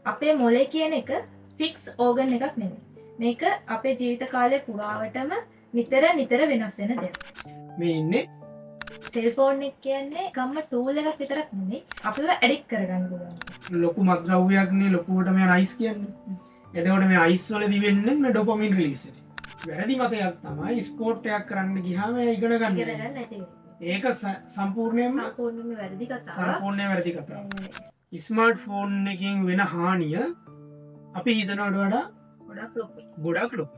අපේ මොලේ කියන එක ෆික්ස් ඕගන් එකක් නෙමෙයි. මේක අපේ ජීවිත කාලය පුරාවටම නිතර වෙනස් වෙන දෙයක්. මේ ඉන්නේ සෙල්ෆෝන් එක කියන්නේ කම්ම ටූල් එකක් විතරක් නෙමෙයි අපිව ඇඩික්ට් කරගන්න පුළුවන්. ලොකු මත්ද්‍රව්‍යයක්නේ ලොකුවට මේ අයිස් කියන්නේ. එතකොට මේ අයිස් වලදී වෙන්නේ මේ ඩොපමින් රිලීස් එක. වැරදි මතයක් තමයි ස්පෝර්ට් එකක් කරන්න ගියාම ඉගෙන ගන්න. ඉගෙන ගන්න නැති. ඒක සම්පූර්ණයෙන්ම වැරදි කතාවක්. සම්පූර්ණයෙන් වැරදි කතාවක්. ස්මාර්ට් ෆෝන් එකෙන් වෙන හානිය අපි හිතනවට වඩා ගොඩක් ලොකු.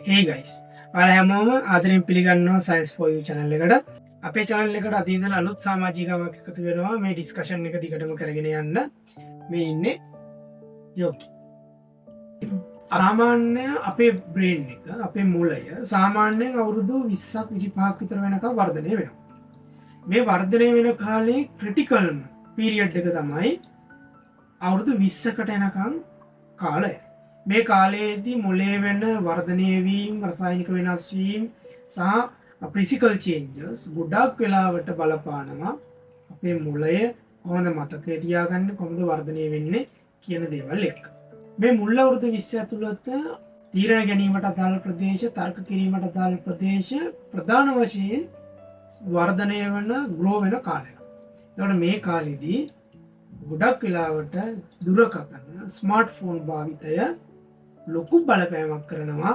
hey guys ඔයාලා හැමෝම ආදරෙන් පිළිගන්නවා science for you channel එකට. අපේ channel එකට අද ඉඳලා අලුත් සමාජිකමක් එකතු වෙනවා මේ ඩිස්කෂන් එක දිගටම කරගෙන යන්න. මේ ඉන්නේ යෝකි. සාමාන්‍ය අපේ බ්‍රේන් එක අපේ මුලය සාමාන්‍යයෙන් අවුරුදු 20ක් 25ක් විතර වෙනකම් වර්ධනය වෙනවා. මේ වර්ධනය වෙන කාලේ ක්‍රිටිකල් පීරියඩ් එක තමයි අවුරුදු 20කට එනකම් කාලය. මේ කාලයේදී මොලේ වෙන වර්ධනය වීම, රසායනික වෙනස් වීම සහ ෆිසිකල් චේන්ජස් ගොඩක් වෙලාවට බලපානවා අපේ මොලය කොහොමද මතකයේ තියාගන්නේ, කොහොමද වර්ධනය වෙන්නේ කියන දේවල් එක්ක. මේ මුල් අවුරුදු 20 ඇතුළත තීරණ ගැනීමට අදාළ ප්‍රදේශ, තර්ක කිරීමට අදාළ ප්‍රදේශ ප්‍රධාන වශයෙන් වර්ධනය වන ග්‍රෝ වෙන කාලයක්. එතකොට මේ කාලෙදී ගොඩක් වෙලාවට දුරකථන, ස්මාර්ට්ෆෝන් භාවිතය ලොකු බලපෑමක් කරනවා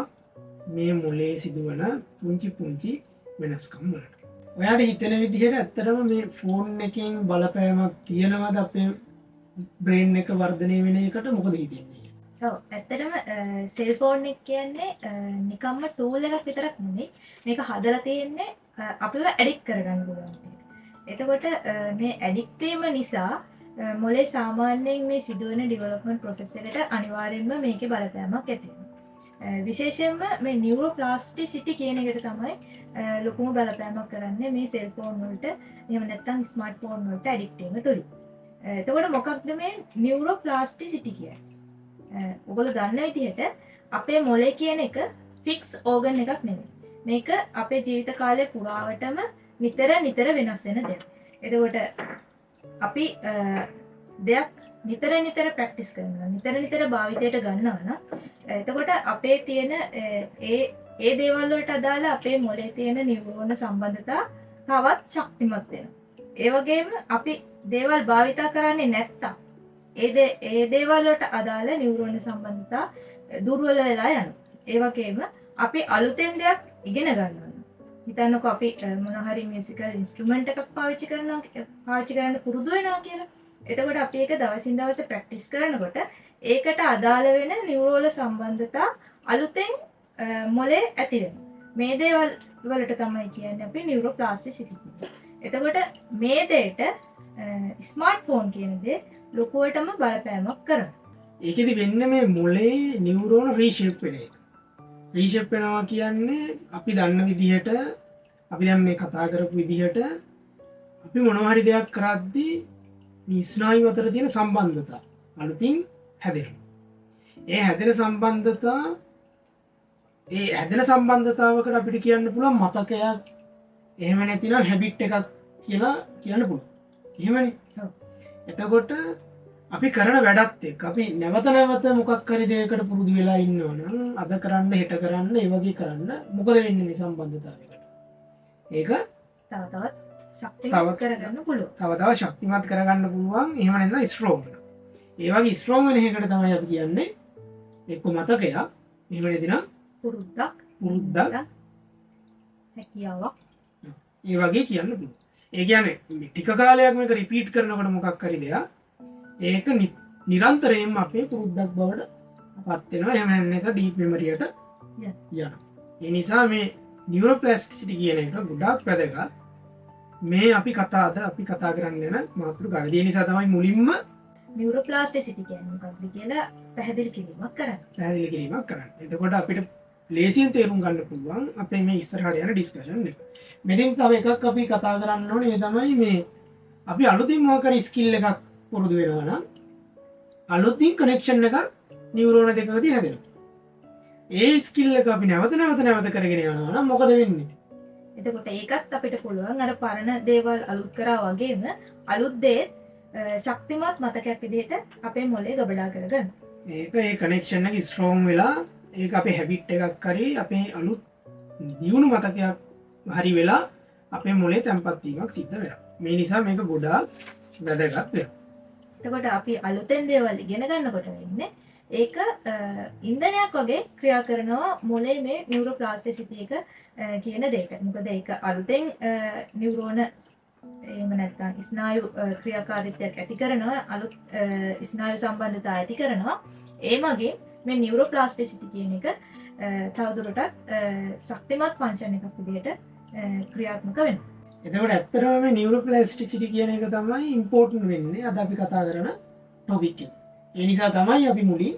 මේ මොලේ සිදුවන පුංචි වෙනස්කම් වලට. ඔයාට හිතෙන විදිහට ඇත්තටම මේ ෆෝන් එකෙන් බලපෑමක් තියෙනවද අපේ බ්‍රේන් එක වර්ධනය වෙන එකට? මොකද හිතෙන්නේ? ඔව් ඇත්තටම සෙල්ෆෝන් එක කියන්නේ නිකම්ම ටූල් එකක් විතරක් නෙමෙයි. මේක හදලා තියෙන්නේ අපිව ඇඩික්ට් කරගන්න පුළුවන්. එතකොට මේ ඇඩික්ට් වීම නිසා මොලේ සාමාන්‍යයෙන් මේ සිදුවන ඩෙවලොප්මන්ට් ප්‍රොසෙස් එකට අනිවාර්යෙන්ම මේකේ බලපෑමක් ඇති වෙනවා. විශේෂයෙන්ම මේ නියුරෝප්ලාස්ටිසිටි කියන එකට තමයි ලොකුම බලපෑමක් කරන්නේ මේ සෙල්ෆෝන් වලට එහෙම නැත්නම් ස්මාර්ට්ෆෝන් වලට ඇඩික්ට් වීම තුලින්. එතකොට මොකක්ද මේ නියුරෝප්ලාස්ටිසිටි කියන්නේ? ඔයගොල්ලෝ දන්න විදිහට අපේ මොලේ කියන එක ෆික්ස් ඕගන් එකක් නෙමෙයි. මේක අපේ ජීවිත කාලය පුරාවටම නිතර වෙනස් වෙන දෙයක්. එතකොට අපි දෙයක් නිතර ප්‍රැක්ටිස් කරනවා, නිතර භාවිතයට ගන්නවා නම් එතකොට අපේ තියෙන ඒ දේවල් වලට අදාළ අපේ මොලේ තියෙන නියුරෝන සම්බන්ධතා තවත් ශක්තිමත් වෙනවා. ඒ වගේම අපි දේවල් භාවිතා කරන්නේ නැත්තම් ඒ දේවල් වලට අදාළ නියුරෝන සම්බන්ධතා දුර්වල වෙලා යනවා. ඒ වගේම අපි අලුතෙන් දෙයක් ඉගෙන ගන්නවා. හිතන්නකො අපි මොන හරි මියුසිකල් ඉන්ස්ට්‍රුමන්ට් එකක් පාවිච්චි කරන්න පුරුදු වෙනවා කියලා. එතකොට අපි ඒක දවසින් දවස ප්‍රැක්ටිස් කරනකොට ඒකට අදාළ වෙන නියුරෝල සම්බන්ධතා අලුතෙන් මොලේ ඇති වෙනවා. මේ දේවල් වලට තමයි කියන්නේ අපි නියුරෝප්ලාස්ටිසිටි කියන්නේ. එතකොට මේ දෙයට ස්මාර්ට්ෆෝන් කියන දේ ලොකුවටම බලපෑමක් කරනවා. ඒකෙදි වෙන්නේ මේ මොලේ නියුරෝන රීෂේප් වෙන එක. රීෂේප් වෙනවා කියන්නේ අපි දන්න විදිහට, අපි දැන් මේ කතා කරපු විදිහට අපි මොනවා හරි දෙයක් කරද්දී මේ ස්නායු අතර තියෙන සම්බන්ධතා අලුතින් හැදෙනවා. ඒ හැදෙන සම්බන්ධතාවකට අපිට කියන්න පුළුවන් මතකයක්, එහෙම නැතිනම් හැබිට් එකක් කියලා කියන්න පුළුවන්. එහෙමනේ. එතකොට අපි කරන වැඩත් එක්ක අපි නැවත මොකක් හරි දෙයකට පුරුදු වෙලා ඉන්නවනම් අද කරන්න, හෙට කරන්න, ඒ වගේ කරන්න මොකද වෙන්නේ මේ සම්බන්ධතාවයකට? ඒක තව ශක්තිමත් කරගන්න පුළුවන්. තව ශක්තිමත් කරගන්න පුළුවන්. එහෙම නැත්නම් ස්ට්‍රෝං වෙනවා. ඒ වගේ ස්ට්‍රෝං වෙන එකකට තමයි අපි කියන්නේ එක්ක මතකයක්, එහෙම නැතිනම් පුරුද්දක් හැකියාවක්. ඒ වගේ කියන්න පුළුවන්. ඒ කියන්නේ ටික කාලයක් මේක රිපීට් කරනකොට මොකක් හරි දෙයක් ඒක නිරන්තරයෙන්ම අපේ පුරුද්දක් බවට පත් වෙනවා. එහෙම නැත්නම් ඒක ඩීප් මෙමරියට යනවා. ඒ නිසා මේ නියුරෝප්ලාස්ටිසිටි කියන එක ගොඩාක් වැදගත්. මේ අපි කතා කරන්න යන මාතෘකාව. ඒ නිසා තමයි මුලින්ම නියුරෝප්ලාස්ටිසිටි කියන්නේ මොකක්ද කියලා පැහැදිලි කිරීමක් කරන්න. එතකොට අපිට ලේසියෙන් තේරුම් ගන්න පුළුවන් අපේ මේ ඉස්සරහට යන ඩිස්කෂන් එක. මෙතෙන් තව එකක් අපි කතා කරන්න ඕනේ. ඒ තමයි මේ අපි අලුතින් මොකක් හරි ස්කිල් එකක් පුරුදු වෙනවා නම් අලුතින් කනෙක්ෂන් එකක් නියුරෝන දෙකකදී හැදෙනවා. ඒ ස්කිල් එක අපි නැවත කරගෙන යනවා නම් මොකද වෙන්නේ? එතකොට ඒකත් අපිට පුළුවන් අර පරණ දේවල් අලුත් කරා වගේම අලුත් දේ ශක්තිමත් මතකයක් විදිහට අපේ මොලේ ගබඩා කරගන්න. ඒක ඒ කනෙක්ෂන් එක ස්ට්‍රෝං වෙලා ඒක අපේ හැබිට් එකක් කරි අපේ අලුත් දියුණු මතකයක් හරි වෙලා අපේ මොලේ තැන්පත්වීමක් සිද්ධ වෙනවා. මේ නිසා මේක ගොඩාක් වැදගත් වෙනවා. එතකොට අපි අලුතෙන් දේවල් ඉගෙන ගන්නකොට වෙන්නේ ඒක ඉන්ධනයක් වගේ ක්‍රියා කරනවා මොලේ මේ නියුරෝප්ලාස්ටිසිටි එක කියන දෙයට. මොකද ඒක අලුතෙන් නියුරෝන එහෙම නැත්නම් ස්නායු ක්‍රියාකාරීත්වයක් ඇති කරනවා, අලුත් ස්නායු සම්බන්ධතා ඇති කරනවා. ඒ වගේ මේ නියුරෝප්ලාස්ටිසිටි කියන එක තවදුරටත් ශක්තිමත් ෆන්ක්ෂන් එකක් විදිහට ක්‍රියාත්මක වෙනවා. එතකොට ඇත්තටම මේ නියුරෝප්ලාස්ටිසිටි කියන එක තමයි ඉම්පෝර්ටන්ට් වෙන්නේ අද අපි කතා කරන ටොපික් එක. ඒ නිසා තමයි අපි මුලින්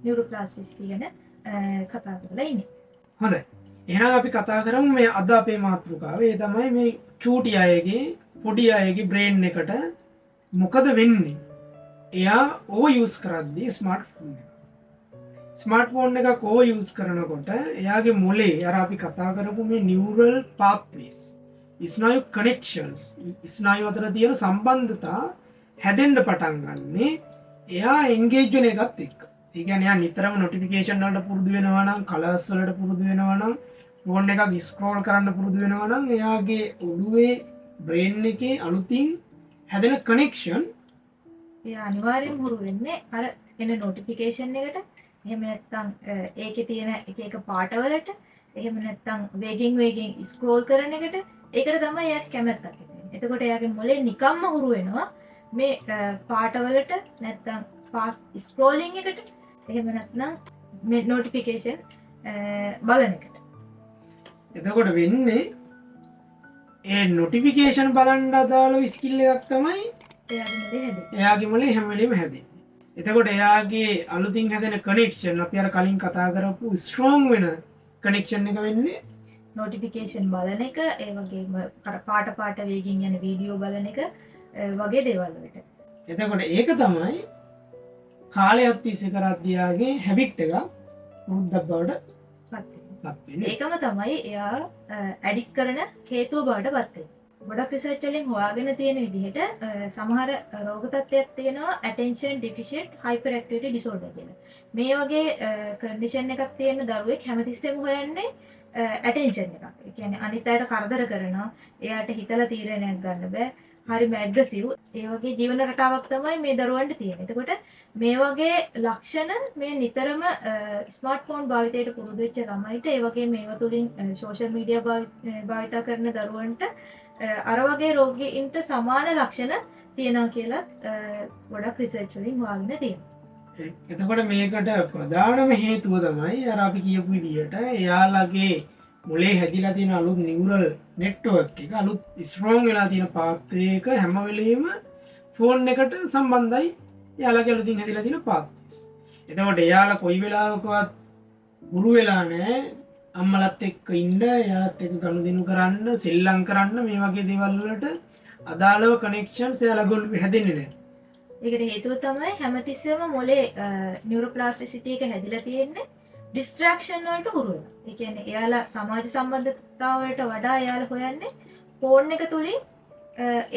නියුරෝප්ලාස්ටිසිටි ගැන කතා කරලා ඉන්නේ. හොඳයි. එහෙනම් අපි කතා කරමු මේ අද අපේ මාතෘකාව. ඒ තමයි මේ චූටි අයගේ පොඩි අයගේ බ්‍රේන් එකට මොකද වෙන්නේ? එයා ඕව යූස් කරද්දී ස්මාර්ට්ෆෝන් එක. ස්මාර්ට්ෆෝන් එකක් ඕව යූස් කරනකොට එයාගේ මොලේ අර අපි කතා කරපු මේ නියුරල් පාත්වේස් ස්නායු කනෙක්ෂන්ස් ස්නායු අතර තියෙන සම්බන්ධතා හැදෙන්න පටන් ගන්නේ එයා එන්ගේජ් වෙන එකත් එක්ක. ඒ කියන්නේ එයා නිතරම නොටිෆිකේෂන් වලට පුරුදු වෙනවා නම්, කලර්ස් වලට පුරුදු වෙනවා නම්, ෆෝන් එකක් ස්ක්‍රෝල් කරන්න පුරුදු වෙනවා නම් එයාගේ ඔළුවේ බ්‍රේන් එකේ අලුතින් හැදෙන කනෙක්ෂන් එයා අනිවාර්යෙන් හුරු වෙන්නේ අර එන නොටිෆිකේෂන් එකට. එහෙම නැත්නම් ඒකේ තියෙන එක එක පාටවලට, එහෙම නැත්නම් වේගෙන් ස්ක්‍රෝල් කරන එකට. ඒකට තමයි එයා කැමැත්තක් ඇති වෙන්නේ. එතකොට එයාගේ මොලේ නිකම්ම හුරු වෙනවා මේ පාටවලට නැත්නම් ෆාස්ට් ස්ක්‍රෝලින් එකට, එහෙම නැත්නම් මේ නොටිෆිකේෂන් බලන එකට. එතකොට වෙන්නේ ඒ නොටිෆිකේෂන් බලන්න අදාළ ස්කිල් එකක් තමයි එයාගේ මොලේ හැම වෙලෙම හැදෙන්නේ. එතකොට එයාගේ අලුතින් හැදෙන කනෙක්ෂන් අපි අර කලින් කතා කරපු ස්ට්‍රෝං වෙන කනෙක්ෂන් එක වෙන්නේ නොටිෆිකේෂන් බලන එක, ඒ වගේම පාට වේගින් යන වීඩියෝ බලන එක වගේ දේවල් වලට. එතකොට ඒක තමයි කාලයක් තිස්සේ කරද්දියාගේ හැබිට් එක පුරුද්දක් බවට පත් වෙන්නේ. ඒකම තමයි එයා ඇඩික් කරන හේතුව බවට පත් වෙන්නේ. ගොඩක් රිසර්ච් වලින් හොයාගෙන තියෙන විදිහට සමහර රෝග තත්ත්වයක් තියෙනවා attention deficit hyperactivity disorder කියලා. මේ වගේ කන්ඩිෂන් එකක් තියෙන දරුවෙක් හැමතිස්සෙම හොයන්නේ attention එකක්. ඒ කියන්නේ අනිත් අයට කරදර කරනවා, එයාට හිතලා තීරණයක් ගන්න බෑ, හරිම ඇග්‍රසිව්. ඒ වගේ ජීවන රටාවක් තමයි මේ දරුවන්ට තියෙන්නේ. එතකොට මේ වගේ ලක්ෂණ මේ නිතරම ස්මාර්ට්ෆෝන් භාවිතයට පුරුදු වෙච්ච ළමයිට, ඒ වගේ මේවා තුලින් සෝෂල් මීඩියා භාවිත කරන දරුවන්ට අර වගේ රෝගීන්ට සමාන ලක්ෂණ තියෙනවා කියලා ගොඩක් රිසර්ච් වලින් හොයාගෙන තියෙනවා. එතකොට මේකට ප්‍රධානම හේතුව තමයි අර අපි කියපු විදිහට එයාලගේ මොලේ හැදිලා තියෙන අලුත් නියුරල් නෙට්වර්ක් එක, අලුත් ස්ට්‍රෝං වෙලා තියෙන පාත්‍රය එක හැම වෙලෙම ෆෝන් එකට සම්බන්ධයි. එයාලගේ අලුතින් හැදිලා තියෙන පාත්‍රස්. එතකොට එයාලා කොයි වෙලාවකවත් හුරු වෙලා නැහැ අම්මලත් එක්ක ඉන්න, එයාලත් එක්ක ගනුදෙනු කරන්න, සෙල්ලම් කරන්න, මේ වගේ දේවල් වලට අදාළව කනෙක්ෂන්ස් එයාලගොල්ලෝ හැදෙන්නේ නැහැ. ඒකට හේතුව තමයි හැමතිස්සෙම මොලේ නියුරෝප්ලාස්ටිසිටි එක හැදිලා තියෙන්නේ ඩිස්ට්‍රැක්ෂන් වලට හුරු වෙලා. ඒ කියන්නේ එයාලා සමාජ සම්බන්ධතාව වලට වඩා එයාලා හොයන්නේ ෆෝන් එක තුලින්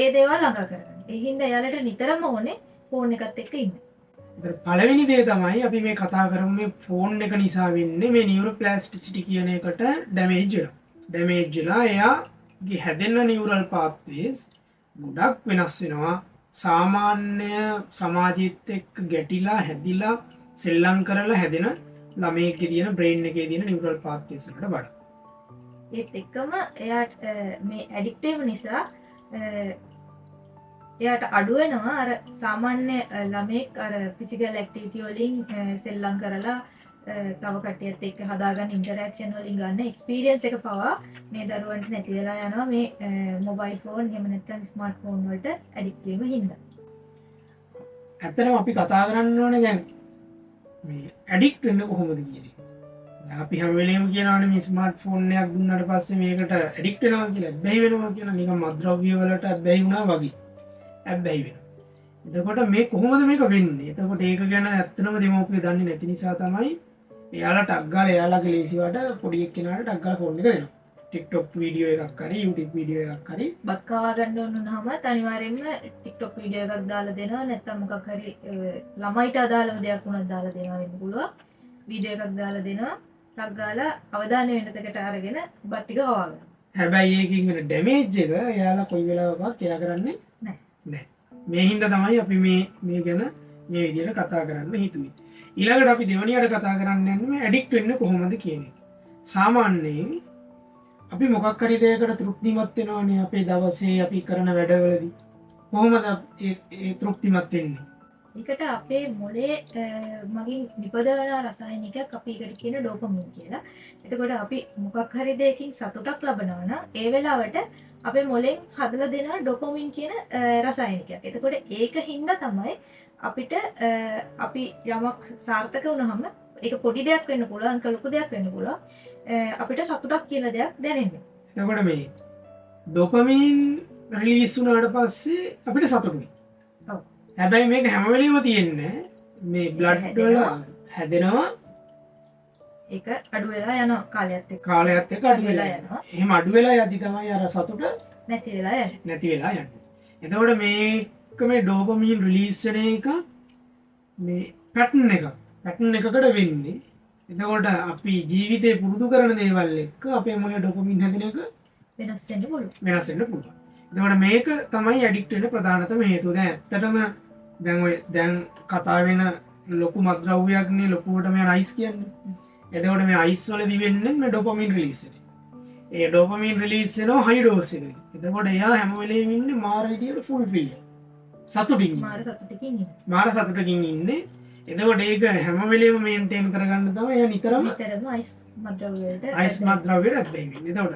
ඒ දේවල් ළඟා කරගන්න. ඒ හින්දා එයාලට නිතරම ඕනේ ෆෝන් එකත් එක්ක ඉන්න. පළවෙනි දේ තමයි අපි මේ කතා කරමු මේ ෆෝන් එක නිසා වෙන්නේ මේ නියුරෝප්ලාස්ටිසිටි කියන එකට ඩැමේජ් වෙනවා. ඩැමේජ් වෙලා එයාගේ හැදෙන නියුරල් පාත්වේස් ගොඩක් වෙනස් වෙනවා. සාමාන්‍ය සමාජයත් එක්ක ගැටිලා හැදිලා සෙල්ලම් කරලා හැදෙන ළමයෙක්ගේ තියෙන බ්‍රේන් එකේ තියෙන නියුරල් පාත්වේස් වලට වඩා. ඒත් එක්කම එයාට මේ ඇඩික්ටිව් නිසා එයාට අඩු වෙනවා අර සාමාන්‍ය ළමෙක් අර ෆිසිකල් ඇක්ටිවිටි වලින් සෙල්ලම් කරලා තව කට්ටියත් එක්ක හදාගන්න ඉන්ටරැක්ෂන් වලින් ගන්න එක්ස්පීරියන්ස් එක පවා මේ දරුවන්ට නැති වෙලා යනවා මේ මොබයිල් ෆෝන් එහෙම නැත්නම් ස්මාර්ට් ෆෝන් වලට ඇඩික්ට් වීම හින්දා. ඇත්තටම අපි කතා කරන්න ඕනේ දැන් මේ ඇඩික්ට් වෙන්න කොහොමද කියන්නේ. අපි හැම වෙලේම කියනවානේ මේ ස්මාර්ට් ෆෝන් එකක් දුන්නාට පස්සේ මේකට ඇඩික්ට් වෙනවා කියලා. බැහැ වෙනවා කියලා නිකන් මත්ද්‍රව්‍ය වලට බැහැ වුණා වගේ. ඇබ්බැහි වෙනවා. එතකොට මේ කොහොමද මේක වෙන්නේ? එතකොට ඒක ගැන ඇත්තනම දෙමව්පියෝ දන්නේ නැති නිසා තමයි එයාලා ටක් ගාලා එයාලගේ ලේසියට පොඩි එක්කෙනාට ටක් ගාලා ෆෝන් එක දෙනවා. ටික්ටොක් වීඩියෝ එකක් හරි YouTube වීඩියෝ එකක් හරි බත් කවා ගන්න ඕන වුණාම අනිවාර්යෙන්ම TikTok වීඩියෝ එකක් දාලා දෙනවා නැත්නම් මොකක් හරි ළමයිට අදාළම දෙයක් වුණත් දාලා දෙනවා වෙන්න පුළුවන් වීඩියෝ එකක් දාලා දෙනවා ටක් ගාලා අවධානය වෙනතකට අරගෙන බත් ටික කවා ගන්නවා හැබැයි ඒකින් වෙන ඩැමේජ් එක එයාලා කොයි වෙලාවකවත් එයා කරන්නේ නෑ මේ හින්දා තමයි අපි මේ ගැන මේ විදිහට කතා කරන්න හිතුවේ ඊළඟට අපි දෙවනියට කතා කරන්න යන්නේ ඇඩික්ට් වෙන්නේ කොහොමද කියන එක සාමාන්‍යයෙන් අපි මොකක් හරි දෙයකට තෘප්තිමත් වෙනවනේ අපේ දවසේ අපි කරන වැඩවලදී කොහොමද ඒ තෘප්තිමත් වෙන්නේ ඒකට අපේ මොලේ මගින් නිපදවන රසායනිකයක් අපි ඒකට කියන ඩෝපමින් කියලා. එතකොට අපි මොකක් හරි දෙයකින් සතුටක් ලබනවා නම් ඒ වෙලාවට අපේ මොලෙන් හදලා දෙන ඩෝපමින් කියන රසායනිකයක්. එතකොට ඒක හින්දා තමයි අපිට අපි යමක් සාර්ථක වුණාම ඒක පොඩි දෙයක් වෙන්න පුළුවන්, ලොකු දෙයක් වෙන්න පුළුවන්. අපිට සතුටක් කියලා දෙයක් දැනෙන්නේ. එතකොට මේ ඩොපමින් රිලීස් වුණාට පස්සේ අපිට සතුටුයි. ඔව්. හැබැයි මේක හැම වෙලෙම තියෙන්නේ මේ බ්ලඩ් වල හැදෙනවා ඒක අඩු වෙලා යනවා කාලයත් එක්ක. කාලයත් එක්ක අඩු වෙලා යනවා. එහෙම අඩු වෙලා යද්දි තමයි අර සතුට නැති වෙලා යන්නේ. නැති වෙලා යන්නේ. එතකොට මේක මේ ඩෝපමින් රිලීස් වෙන එක මේ පැටර්න් එකක්. පැටර්න් එකකට වෙන්නේ. එතකොට අපි ජීවිතේ පුරුදු කරන දේවල් එක්ක අපේ මොලේ ඩෝපමින් හැදෙන එක වෙනස් වෙන්න පුළුවන්. වෙනස් වෙන්න පුළුවන්. එතකොට මේක තමයි ඇඩික්ට් වෙන්න ප්‍රධානතම හේතුව. දැන් ඇත්තටම දැන් කතා වෙන ලොකු මත්ද්‍රව්‍යයක්නේ ලොකුවට මේ අයිස් කියන්නේ. එතකොට මේ අයිස් වලදී වෙන්නේ මේ ඩොපමින් රිලීස් එක. ඒ ඩොපමින් රිලීස් වෙනවා හයි ඩෝස් එකකින්. එතකොට එයා හැම වෙලේම ඉන්නේ මාර විදියට ෆුල්ෆිල්. සතුටින්. මාර සතුටකින් ඉන්නේ. මාර සතුටකින් ඉන්නේ. එතකොට ඒක හැම වෙලේම මේන්ටේන් කරගන්න තමයි එයා නිතරම අයිස් මත්ද්‍රව්‍ය වලට අයිස් මත්ද්‍රව්‍යයට ඇබ්බැහි වෙන්නේ. එතකොට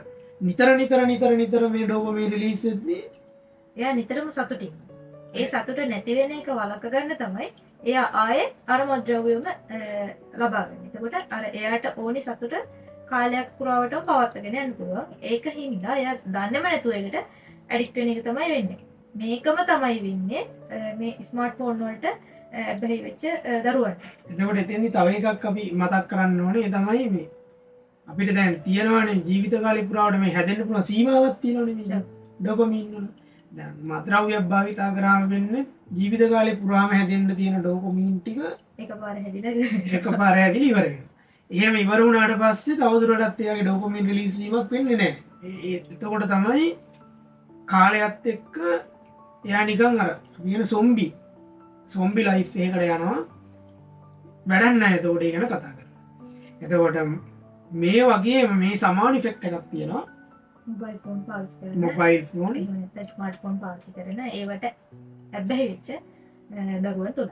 නිතර මේ ඩොපමින් රිලීස් වෙද්දී එයා නිතරම සතුටින්. ඒ සතුට නැති වෙන එක වළක්ව ගන්න තමයි එයා ආයේ අර මත්ද්‍රව්‍යම ලබා ගන්න. එතකොට අර එයාට ඕනි සතුට කාලයක් පුරාවටම පවත්වාගෙන යන්න පුළුවන්. ඒක හින්දා එයා දන්නේම නැතුව ඒකට ඇඩික්ට් වෙන එක තමයි වෙන්නේ. මේකම තමයි වෙන්නේ මේ ස්මාර්ට්ෆෝන් වලට ඇබ්බැහි වෙච්ච දරුවන්ට. එතකොට එතෙන්දි තව එකක් අපි මතක් කරන්න ඕනේ ඒ තමයි මේ අපිට දැන් තියෙනවානේ ජීවිත කාලේ පුරාවට මේ හැදෙන්න පුළුවන් සීමාවක් තියෙනවානේ මේ ඩොපමින් වල. දැන් මත්ද්‍රව්‍යයක් භාවිතා කරාම වෙන්නේ ජීවිත කාලේ පුරාම හැදෙන්න තියෙන ඩොපමින් ටික එකපාර හැදිලා එකපාර හැදිලා ඉවර වෙනවා. එහෙම ඉවර වුණාට පස්සේ තවදුරටත් එයාගේ ඩොපමින් රිලීස් වීමක් වෙන්නේ නැහැ. එතකොට තමයි කාලයත් එක්ක එයා නිකන් අර කියන සොම්බි ලයිෆ් එකකට යනවා. වැඩක් නැහැ එතකොට ඒ ගැන කතා කරලා. එතකොට මේ වගේම මේ සමාන ඉෆෙක්ට් එකක් තියෙනවා. මොබයිල් ෆෝන් පාවිච්චි කරන මොබයිල් ෆෝන් එහෙම නැත්නම් ස්මාර්ට්ෆෝන් පාවිච්චි කරන ඒවට ඇබ්බැහි වෙච්ච දරුවන් තුල.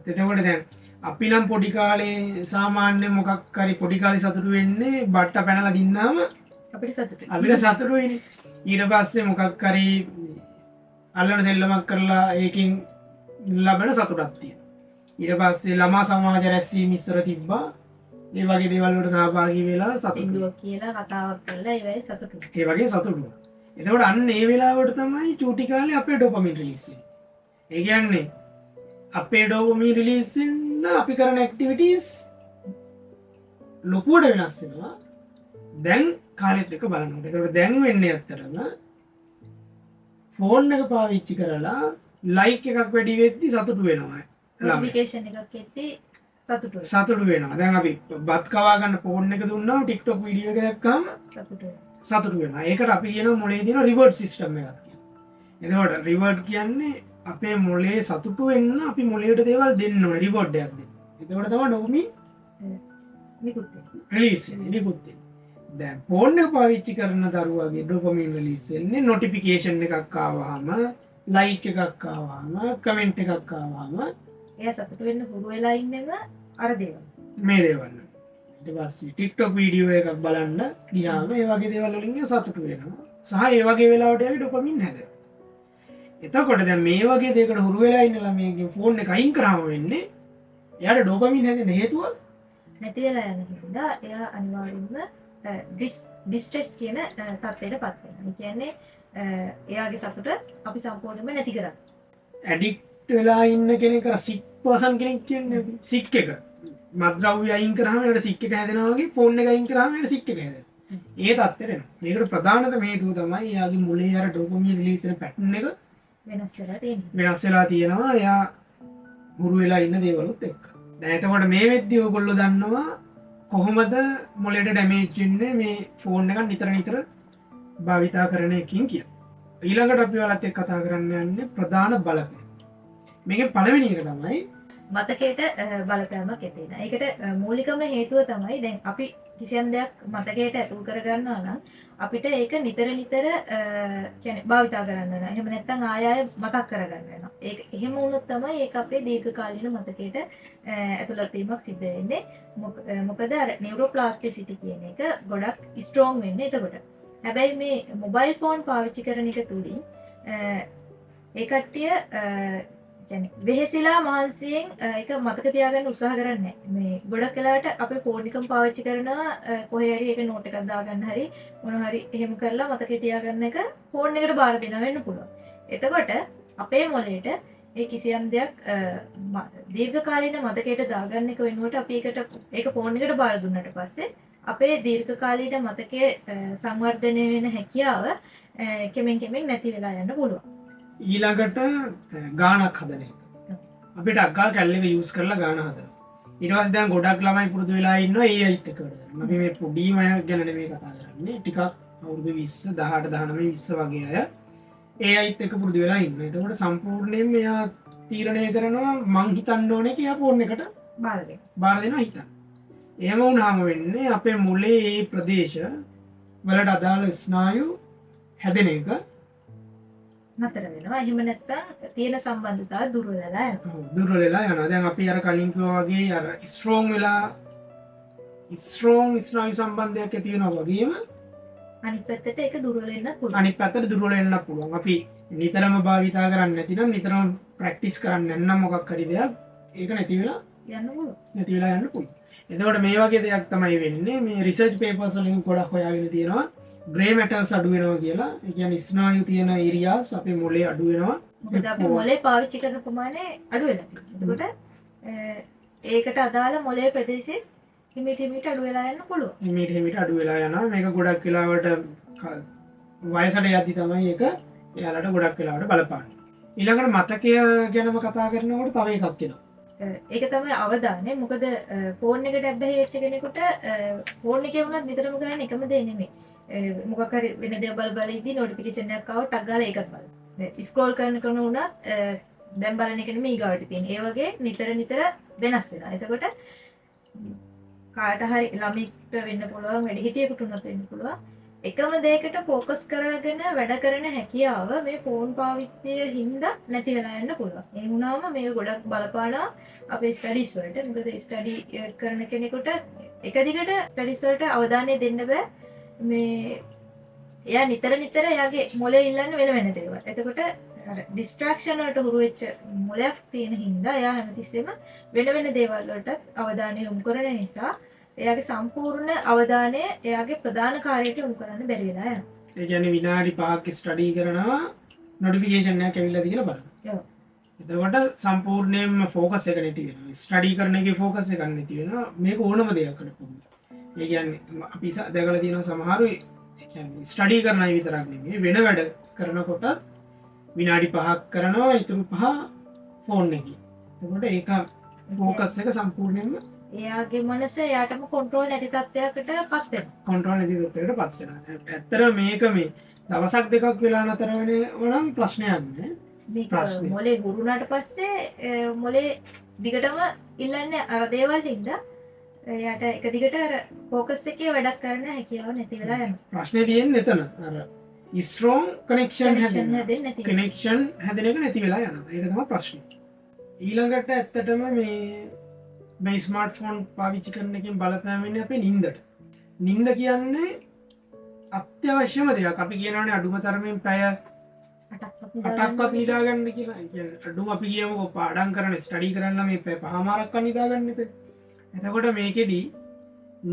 එතකොට දැන් අපි නම් පොඩි කාලේ සාමාන්‍ය මොකක් හරි පොඩි කාලේ සතුටු වෙන්නේ බට්ට පැනලා දින්නාම අපිට සතුටුයි. අපිට සතුටුයිනේ. ඊට පස්සේ මොකක් හරි අල්ලන සෙල්ලමක් කරලා ඒකෙන් ලබන සතුටක් තියෙනවා. ඊට පස්සේ ළමා සමාජ රැස්වීම ඉස්සර තිබ්බා. ඒ වගේ දේවල් වලට සහභාගී වෙලා සතුටු සින්දුවක් කියලා කතාවක් කරලා ඒ වෙයි සතුටුයි. ඒ වගේ සතුටු. එතකොට අන්න ඒ වෙලාවට තමයි චූටි කාලේ අපේ ඩොපමින් රිලීස් වෙන්නේ. ඒ කියන්නේ අපේ ඩොපමින් රිලීස් වෙන අපි කරන ඇක්ටිවිටීස් ලොකුවට වෙනස් වෙනවා. දැන් කාලෙත් එක්ක බලනකොට. එතකොට දැන් වෙන්නේ ඇත්තටම ෆෝන් එක පාවිච්චි කරලා ලයික් එකක් වැඩි වෙද්දි සතුටු වෙනවා. නොටිෆිකේෂන් එකක් එද්දී සතුටුයි. සතුටු වෙනවා. දැන් අපි බත් කවා ගන්න ෆෝන් එක දුන්නාම TikTok වීඩියෝ එක දැක්කම සතුටුයි. සතුටු වෙනවා. ඒකට අපි කියන මොලේ තියෙන රිවර්ඩ් සිස්ටම් එකක් කියනවා. එතකොට රිවර්ඩ් කියන්නේ අපේ මොලේ සතුටු වෙන්න අපි මොලේට දේවල් දෙන්න ඕනේ රිවර්ඩ් එකක් දෙන්න. එතකොට තමයි ඩොපමින් නිකුත් රිලීස් වෙන්නේ. දැන් ෆෝන් එක පාවිච්චි කරන දරුවාගේ ඩොපමින් රිලීස් වෙන්නේ නොටිෆිකේෂන් එකක් ආවහම, ලයික් එකක් ආවහම, කමෙන්ට් එකක් ආවහම එයා සතුටු වෙන්න හුරු වෙලා ඉන්නෙම අර දේවල්. මේ දේවල්. ඊට පස්සේ TikTok වීඩියෝ එකක් බලන්න ගියාම ඒ වගේ දේවල් වලින් සතුටු වෙනවා. සහ ඒ වගේ වෙලාවට එයාගේ ඩොපමින් හැදෙනවා. එතකොට දැන් මේ වගේ දෙයකට හුරු වෙලා ඉන්න ළමයිගේ ෆෝන් එක අයින් කරාම වෙන්නේ එයාට ඩොපමින් හැදෙන්න හේතුව නැති වෙලා යන හින්දා එයා අනිවාර්යෙන්ම ඩිස්ට්‍රෙස් කියන තත්ත්වයට පත් වෙනවා. ඒ කියන්නේ එයාගේ සතුට අපි සම්පූර්ණයෙන්ම නැති කරා. ඇඩික්ට් වෙලා ඉන්න කෙනෙක් අර සික් පර්සන් කෙනෙක් කියන්නේ සික් එක. මත්ද්‍රව්‍ය අයින් කරාම එයාට සික් එක හැදෙනවා වගේ ෆෝන් එක අයින් කරාම එයාට සික් එක හැදෙනවා. ඒ තත්ත්වෙට මේකට ප්‍රධානතම හේතුව තමයි එයාගේ මුලේ අර ඩොපමින් රිලීස් වෙන පැටර්න් එක වෙනස් වෙලා තියෙනවා. වෙනස් වෙලා තියෙනවා. එයා හුරු වෙලා ඉන්න දේවලුත් එක්ක. දැන් එතකොට මේ වෙද්දී ඔයගොල්ලෝ දන්නවා කොහොමද මොලේට ඩැමේජ් වෙන්නේ මේ ෆෝන් එක නිතර නිතර භාවිතා කරන එකකින් කියලා. ඊළඟට අපි ඔයාලත් එක්ක කතා කරන්න යන්නේ ප්‍රධාන බලපෑම. මේකේ පළවෙනි එක තමයි මතකයට බලපෑමක් ඇති වෙනවා. ඒකට මූලිකම හේතුව තමයි දැන් අපි කිසියම් දෙයක් මතකයට ඇතුල් කරගන්නවා නම් අපිට ඒක නිතර නිතර කියන්නේ භාවිතා කරන්න වෙනවා. එහෙම නැත්නම් ආය ආය මතක් කරගන්න වෙනවා. ඒක එහෙම වුණොත් තමයි ඒක අපේ දීර්ඝකාලීන මතකයට ඇතුළත් වීමක් සිද්ධ වෙන්නේ. මොකද අර නියුරෝප්ලාස්ටිසිටි කියන එක ගොඩක් ස්ට්‍රෝං වෙන්නේ එතකොට. හැබැයි මේ මොබයිල් ෆෝන් පාවිච්චි කරන එක තුලින් ඒ කට්ටිය වෙහෙසිලා මහන්සියෙන් ඒක මතක තියාගන්න උත්සාහ කරන්නේ මේ ගොඩක් වෙලාවට අපේ ෆෝන් එකම පාවිච්චි කරනවා කොහේ හරි ඒක නෝට් එකක් දාගන්න හරි මොන හරි එහෙම කරලා මතකේ තියාගන්න එක ෆෝන් එකට බාර දෙනවා වෙන්න පුළුවන්. එතකොට අපේ මොළයට ඒ කිසියම් දෙයක් දීර්ඝකාලීන මතකයට දාගන්න එක වෙනුවට අපි ඒක ෆෝන් එකට බාර දුන්නාට පස්සේ අපේ දීර්ඝකාලීන මතකයේ සංවර්ධනය වෙන හැකියාව කෙමෙන් කෙමෙන් නැති වෙලා යන්න පුළුවන්. ඊළඟට ගානක් හදන එක. අපිට අක්කා කැල්ලක යූස් කරලා ගාන හදනවා. ඊට පස්සේ දැන් ගොඩක් ළමයි පුරුදු වෙලා ඉන්නවා ඒ අයිත් එක කරලා. අපි මේ පොඩිම අය ගැන නෙමෙයි කතා කරන්නේ. ටිකක් අවුරුදු 20 18 19 20 වගේ අය ඒ අයිත් එක පුරුදු වෙලා ඉන්නවා. එතකොට සම්පූර්ණයෙන්ම එයා තීරණය කරනවා මං හිතන්න ඕනේ කියලා ෆෝන් එකට බාර දෙනවා හිතන්න. එහෙම වුණාම වෙන්නේ අපේ මොලේ ඒ ප්‍රදේශ වලට අදාළ ස්නායු හැදෙන එක නතර වෙනවා. එහෙම නැත්නම් තියෙන සම්බන්ධතාව දුර්වල වෙලා යනවා. දුර්වල වෙලා යනවා. දැන් අපි අර කලින් කිව්වා වගේ අර ස්ට්‍රෝං වෙලා ස්ට්‍රෝං ස්නායු සම්බන්ධයක් ඇති වෙනවා වගේම අනිත් පැත්තට ඒක දුර්වල වෙන්න පුළුවන්. අනිත් පැත්තට දුර්වල වෙන්න පුළුවන්. අපි නිතරම භාවිතා කරන්නේ නැතිනම් නිතරම ප්‍රැක්ටිස් කරන්නේ නැත්නම් මොකක් හරි දෙයක් ඒක නැති වෙලා යන්න පුළුවන්. නැති වෙලා යන්න පුළුවන්. එතකොට මේ වගේ දෙයක් තමයි වෙන්නේ. මේ රිසර්ච් පේපර්ස් වලින් ගොඩක් හොයාගෙන තියෙනවා. ග්‍රේ මැටර්ස් අඩු වෙනවා කියලා. ඒ කියන්නේ ස්නායු තියෙන ඒරියාස් අපේ මොලේ අඩු වෙනවා. මොකද අපි මොලේ පාවිච්චි කරන ප්‍රමාණය අඩු වෙලා තියෙනවා. එතකොට ඒකට අදාළ මොලේ ප්‍රදේශෙ හිමිට අඩු වෙලා යන්න පුළුවන්. හිමිට අඩු වෙලා යනවා. මේක ගොඩක් වෙලාවට වයසට යද්දි තමයි ඒක එයාලට ගොඩක් වෙලාවට බලපාන්නේ. ඊළඟට මතකය ගැනම කතා කරනකොට තව එකක් එනවා. ඒක තමයි අවධානය. මොකද ෆෝන් එකට ඇබ්බැහි වෙච්ච කෙනෙකුට ෆෝන් එකේ වුණත් නිතරම කරන්නේ එකම දේ නෙමෙයි. මොකක් හරි වෙන දේවල් බල ඉදී නොටිෆිකේෂන් එකක් ආවොත් ටක් ගාලා ඒකත් බලන්න. ස්ක්‍රෝල් කරන වුණත් දැන් බලන එක නෙමෙයි ඊගාවට තියෙන්නේ. ඒ වගේ නිතර වෙනස් වෙනවා. එතකොට කාට හරි ළමෙක්ට වෙන්න පුළුවන්, වැඩිහිටියෙකුට උනත් වෙන්න පුළුවන්. එකම දෙයකට ફોකස් කරගෙන වැඩ කරන හැකියාව මේ ෆෝන් පාවිච්චිය හින්දා නැති වෙලා යන්න පුළුවන්. ඒ වුණාම මේක ගොඩක් බලපානවා අපේ ස්ටඩීස් වලට. මොකද ස්ටඩි කරන කෙනෙකුට එක දිගට ස්ටඩීස් වලට අවධානය දෙන්න බෑ. මේ එයා නිතර එයාගේ මොලේ ඉල්ලන්න වෙන දේවල්. එතකොට අර ඩිස්ට්‍රැක්ෂන් වලට හුරු වෙච්ච මොලයක් තියෙන හින්දා එයා හැමතිස්සෙම වෙන දේවල් වලට අවධානය යොමු කරන නිසා එයාගේ සම්පූර්ණ අවධානය එයාගේ ප්‍රධාන කාර්යයට යොමු කරන්න බැරි වෙලා යනවා. ඒ කියන්නේ විනාඩි 5ක් ස්ටඩි කරනවා නොටිෆිකේෂන් එකක් ඇවිල්ලාද කියලා බලන්න. ඔව්. එතකොට සම්පූර්ණයෙන්ම ෆෝකස් එක නැති වෙනවා. ස්ටඩි කරන එකේ ෆෝකස් එකක් නැති වෙනවා. මේක ඕනම දෙයක් කරපුවා. ඒ කියන්නේ අපි දැකලා තියෙනවා සමහරු ඒ කියන්නේ ස්ටඩි කරන අය විතරක් නෙමෙයි වෙන වැඩ කරනකොට විනාඩි 5ක් කරනවා ඊටු 5 ෆෝන් එකේ. එතකොට ඒක ෆෝකස් එක සම්පූර්ණයෙන්ම එයාගේ මනස එයාටම කන්ට්‍රෝල් නැති තත්ත්වයකටපත් වෙනවා. කන්ට්‍රෝල් නැති තත්ත්වයකටපත් වෙනවා. ඇත්තට මේක මේ දවසක් දෙකක් වෙලා නතර වෙනවනම් ප්‍රශ්නයක් නෑ. මේක මොලේ හුරුනාට පස්සේ මොලේ දිගටම ඉල්ලන්නේ අර දේවල් හින්දා එයාට එක දිගට අර ફોකස් එකේ වැඩක් කරන්න හැකියාව නැති වෙලා යනවා. ප්‍රශ්නේ තියෙන්නේ එතන. අර ස්ට්‍රෝං කනෙක්ෂන් හැදෙන්නේ නැති. කනෙක්ෂන් හැදෙන එක නැති වෙලා යනවා. ඒක තමයි ප්‍රශ්නේ. ඊළඟට ඇත්තටම මේ ස්මාර්ට් ෆෝන් පාවිච්චි කරන එකෙන් බලපෑම වෙන්නේ අපේ නිින්දට. නිින්ද කියන්නේ අත්‍යවශ්‍යම දෙයක්. අපි කියනවානේ අඩුම තරමින් පැය 8ක්වත් නිදාගන්න කියලා. ඒ කියන්නේ අඩුම අපි කියමුකෝ පාඩම් කරන ස්ටඩි කරන්න මේ පැය 5මාරක්වත් නිදාගන්න ඉතින්. එතකොට මේකෙදි